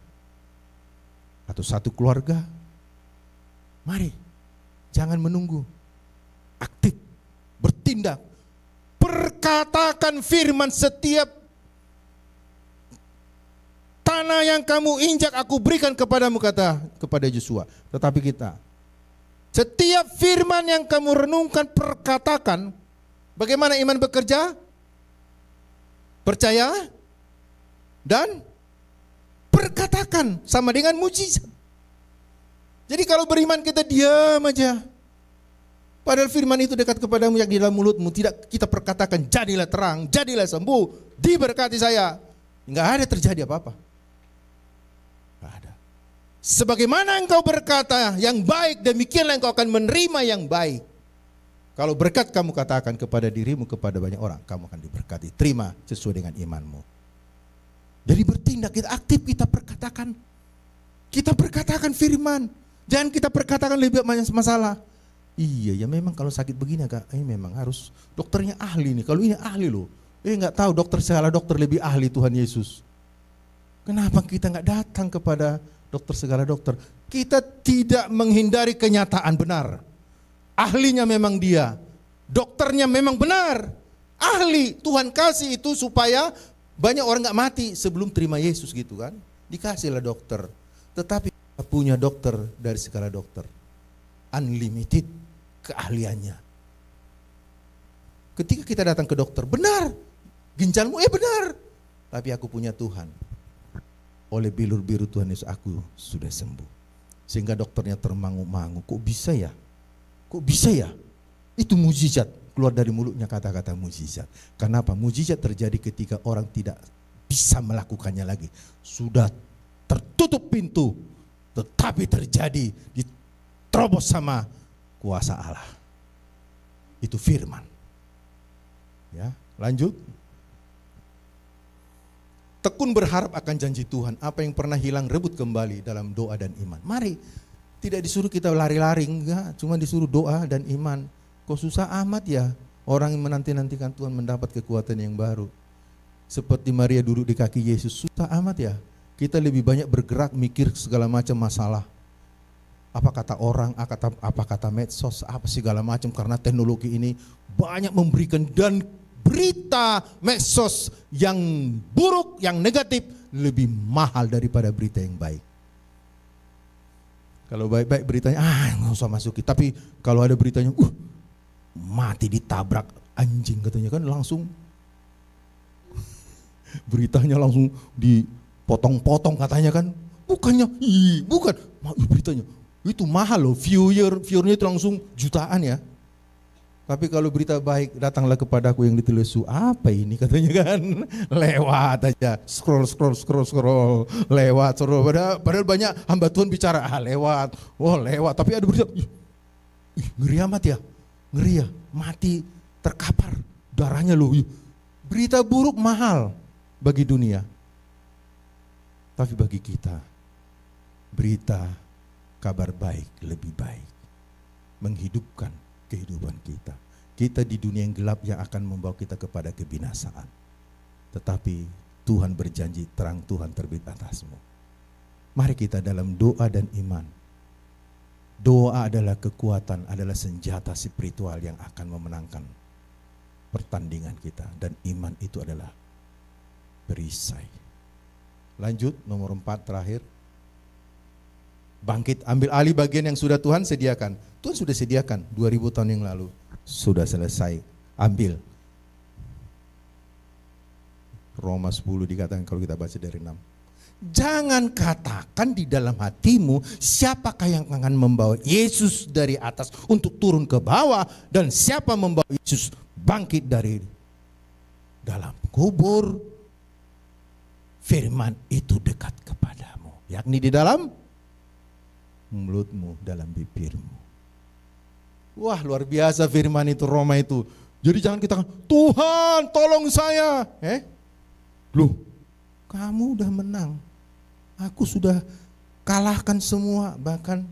[SPEAKER 1] Atau satu keluarga? Mari, jangan menunggu. Aktif, bertindak. Perkatakan firman, setiap tanah yang kamu injak aku berikan kepadamu, kata kepada Yosua. Tetapi kita, setiap firman yang kamu renungkan, perkatakan. Bagaimana iman bekerja? Percaya dan perkatakan, sama dengan mujizat. Jadi kalau beriman kita diam aja, padahal firman itu dekat kepadamu yang di dalam mulutmu, tidak kita perkatakan, jadilah terang, jadilah sembuh, diberkati saya. Enggak ada terjadi apa-apa. Enggak ada. Sebagaimana engkau berkata yang baik, demikianlah engkau akan menerima yang baik. Kalau berkat kamu katakan kepada dirimu, kepada banyak orang, kamu akan diberkati. Terima sesuai dengan imanmu. Jadi bertindak, kita aktif, kita perkatakan. Kita perkatakan firman. Jangan kita perkatakan lebih banyak masalah. Iya ya, memang kalau sakit begini Kak, ini memang harus dokternya ahli nih. Kalau ini ahli loh. Nggak tahu dokter segala dokter lebih ahli Tuhan Yesus. Kenapa kita nggak datang kepada dokter segala dokter? Kita tidak menghindari kenyataan benar. Ahlinya memang dia, dokternya memang benar, ahli. Tuhan kasih itu supaya banyak orang gak mati sebelum terima Yesus gitu kan. Dikasihlah dokter. Tetapi kita punya dokter dari segala dokter, unlimited keahliannya. Ketika kita datang ke dokter, benar, ginjalmu benar, tapi aku punya Tuhan. Oleh bilur biru Tuhan Yesus aku sudah sembuh. Sehingga dokternya termangu-mangu, kok bisa ya? Kok bisa ya? Itu mujizat, keluar dari mulutnya kata-kata mujizat. Kenapa? Mujizat terjadi ketika orang tidak bisa melakukannya lagi. Sudah tertutup pintu, tetapi terjadi, diterobos sama kuasa Allah. Itu firman. Ya, lanjut. Tekun berharap akan janji Tuhan. Apa yang pernah hilang rebut kembali dalam doa dan iman. Mari. Tidak disuruh kita lari-lari, enggak, cuma disuruh doa dan iman. Kok susah amat ya orang yang menanti-nantikan Tuhan mendapat kekuatan yang baru. Seperti Maria duduk di kaki Yesus, susah amat ya. Kita lebih banyak bergerak mikir segala macam masalah. Apa kata orang, apa kata medsos, apa segala macam, karena teknologi ini banyak memberikan, dan berita medsos yang buruk, yang negatif lebih mahal daripada berita yang baik. Kalau baik-baik beritanya, nggak usah masuki. Tapi kalau ada beritanya, mati ditabrak anjing katanya kan, langsung beritanya langsung dipotong-potong katanya kan. Bukannya, bukan, beritanya itu mahal loh, viewernya itu langsung jutaan ya. Tapi kalau berita baik, datanglah kepadaku yang ditelesu, apa ini katanya kan, lewat aja, scroll, lewat, padahal banyak hamba Tuhan bicara, lewat, lewat, tapi ada berita, ngeri amat ya, ngeri ya, mati terkapar, darahnya loh, berita buruk mahal bagi dunia, tapi bagi kita, berita kabar baik lebih baik, menghidupkan kehidupan kita. Kita di dunia yang gelap yang akan membawa kita kepada kebinasaan. Tetapi Tuhan berjanji terang Tuhan terbit atasmu. Mari kita dalam doa dan iman. Doa adalah kekuatan, adalah senjata spiritual yang akan memenangkan pertandingan kita. Dan iman itu adalah perisai. Lanjut, nomor 4 terakhir. Bangkit, ambil alih bagian yang sudah Tuhan sediakan. Tuhan sudah sediakan 2000 tahun yang lalu. Sudah selesai, ambil. Roma 10 dikatakan kalau kita baca dari 6. Jangan katakan di dalam hatimu, siapakah yang akan membawa Yesus dari atas untuk turun ke bawah, dan siapa membawa Yesus bangkit dari dalam kubur. Firman itu dekat kepadamu, yakni di dalam mulutmu, dalam bibirmu. Wah, luar biasa firman itu, Roma itu. Jadi jangan kita, Tuhan tolong saya. Loh, kamu udah menang. Aku sudah kalahkan semua. Bahkan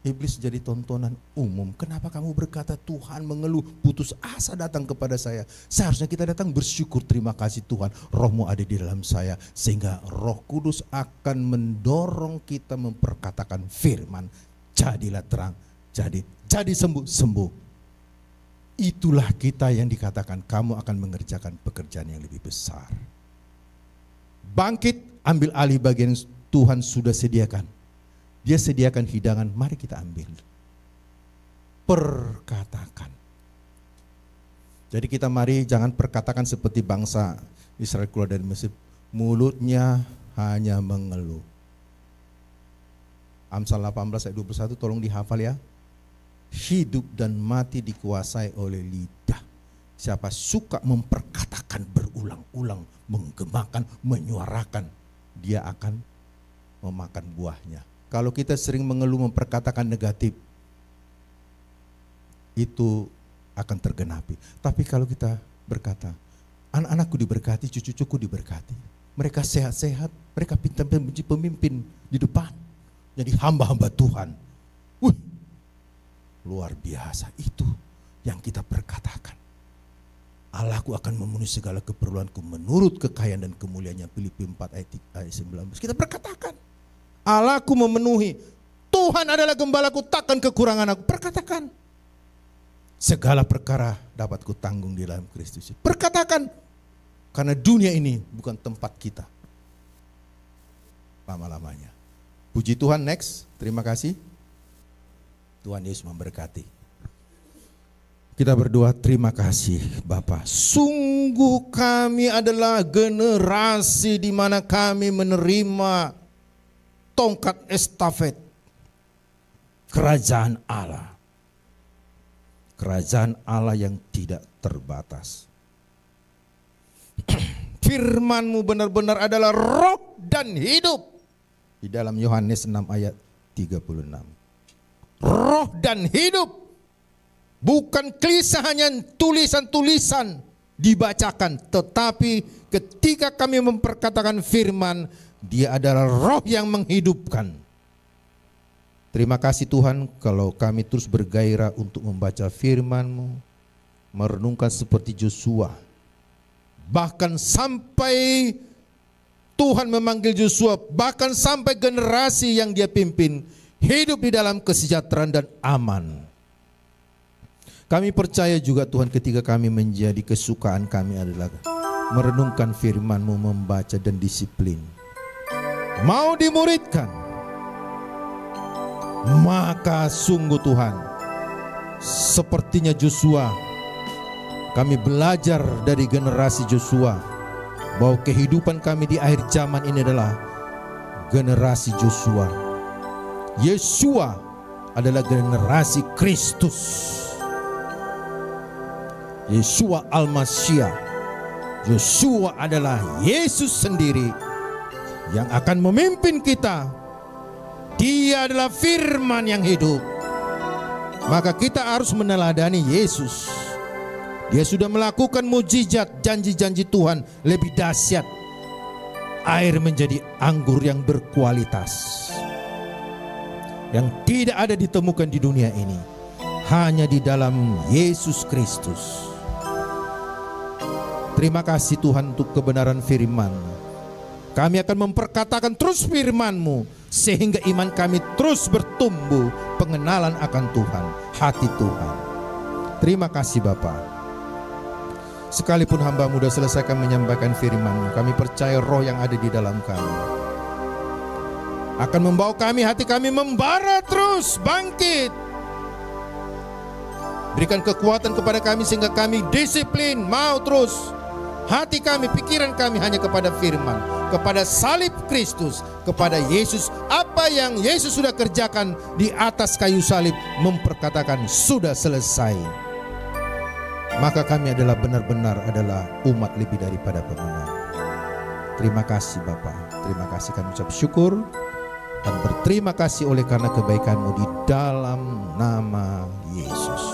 [SPEAKER 1] Iblis jadi tontonan umum. Kenapa kamu berkata Tuhan mengeluh, putus asa datang kepada saya? Seharusnya kita datang bersyukur, terima kasih Tuhan, Roh-Mu ada di dalam saya. Sehingga Roh Kudus akan mendorong kita memperkatakan firman. Jadilah terang, jadi sembuh. Itulah kita yang dikatakan kamu akan mengerjakan pekerjaan yang lebih besar. Bangkit, ambil alih bagian Tuhan sudah sediakan. Dia sediakan hidangan, mari kita ambil. Perkatakan. Jadi kita mari jangan perkatakan seperti bangsa Israel keluar dari Mesir. Mulutnya hanya mengeluh. Amsal 18 ayat 21 tolong dihafal ya. Hidup dan mati dikuasai oleh lidah. Siapa suka memperkatakan berulang-ulang, menggemakan, menyuarakan, dia akan memakan buahnya. Kalau kita sering mengeluh memperkatakan negatif, itu akan tergenapi. Tapi kalau kita berkata, anak-anakku diberkati, cucu-cucuku diberkati, mereka sehat-sehat, mereka pintar menjadi pemimpin di depan, jadi hamba-hamba Tuhan. Luar biasa, itu yang kita perkatakan. Allahku akan memenuhi segala keperluanku menurut kekayaan dan kemuliaannya. Filipi 4 ayat 19. Kita perkatakan, Allahku memenuhi, Tuhan adalah gembalaku, takkan kekurangan aku. Perkatakan, segala perkara dapat kutanggung di dalam Kristus. Perkatakan, karena dunia ini bukan tempat kita lama-lamanya. Puji Tuhan, next, terima kasih. Tuhan Yesus memberkati. Kita berdoa, terima kasih Bapa. Sungguh kami adalah generasi di mana kami menerima tongkat estafet kerajaan Allah. Kerajaan Allah yang tidak terbatas. Firman-Mu benar-benar adalah roh dan hidup. Di dalam Yohanes 6 ayat 36. Roh dan hidup. Bukan klise hanya tulisan-tulisan dibacakan, tetapi ketika kami memperkatakan firman, dia adalah roh yang menghidupkan. Terima kasih Tuhan kalau kami terus bergairah untuk membaca firman-Mu, merenungkan seperti Joshua. Bahkan sampai Tuhan memanggil Joshua, bahkan sampai generasi yang dia pimpin, hidup di dalam kesejahteraan dan aman. Kami percaya juga Tuhan ketika kami menjadi kesukaan kami adalah merenungkan firman-Mu, membaca dan disiplin. Mau dimuridkan, maka sungguh Tuhan, sepertinya Joshua, kami belajar dari generasi Joshua bahwa kehidupan kami di akhir zaman ini adalah generasi Joshua. Yesua adalah generasi Kristus. Yesua Al-Masyiah. Yesua adalah Yesus sendiri yang akan memimpin kita. Dia adalah firman yang hidup. Maka kita harus meneladani Yesus. Dia sudah melakukan mukjizat, janji-janji Tuhan lebih dahsyat. Air menjadi anggur yang berkualitas, yang tidak ada ditemukan di dunia ini, hanya di dalam Yesus Kristus. Terima kasih Tuhan untuk kebenaran firman. Kami akan memperkatakan terus firman-Mu sehingga iman kami terus bertumbuh, pengenalan akan Tuhan, hati Tuhan. Terima kasih Bapa. Sekalipun hamba-Mu sudah selesaikan menyampaikan firman-Mu, kami percaya roh yang ada di dalam kami akan membawa kami, hati kami membara terus, bangkit. Berikan kekuatan kepada kami sehingga kami disiplin, mau terus. Hati kami, pikiran kami hanya kepada firman, kepada salib Kristus, kepada Yesus. Apa yang Yesus sudah kerjakan di atas kayu salib, memperkatakan sudah selesai. Maka kami adalah benar-benar adalah umat lebih daripada pemenang. Terima kasih Bapa. Terima kasih, kami ucap syukur dan berterima kasih oleh karena kebaikan-Mu di dalam nama Yesus.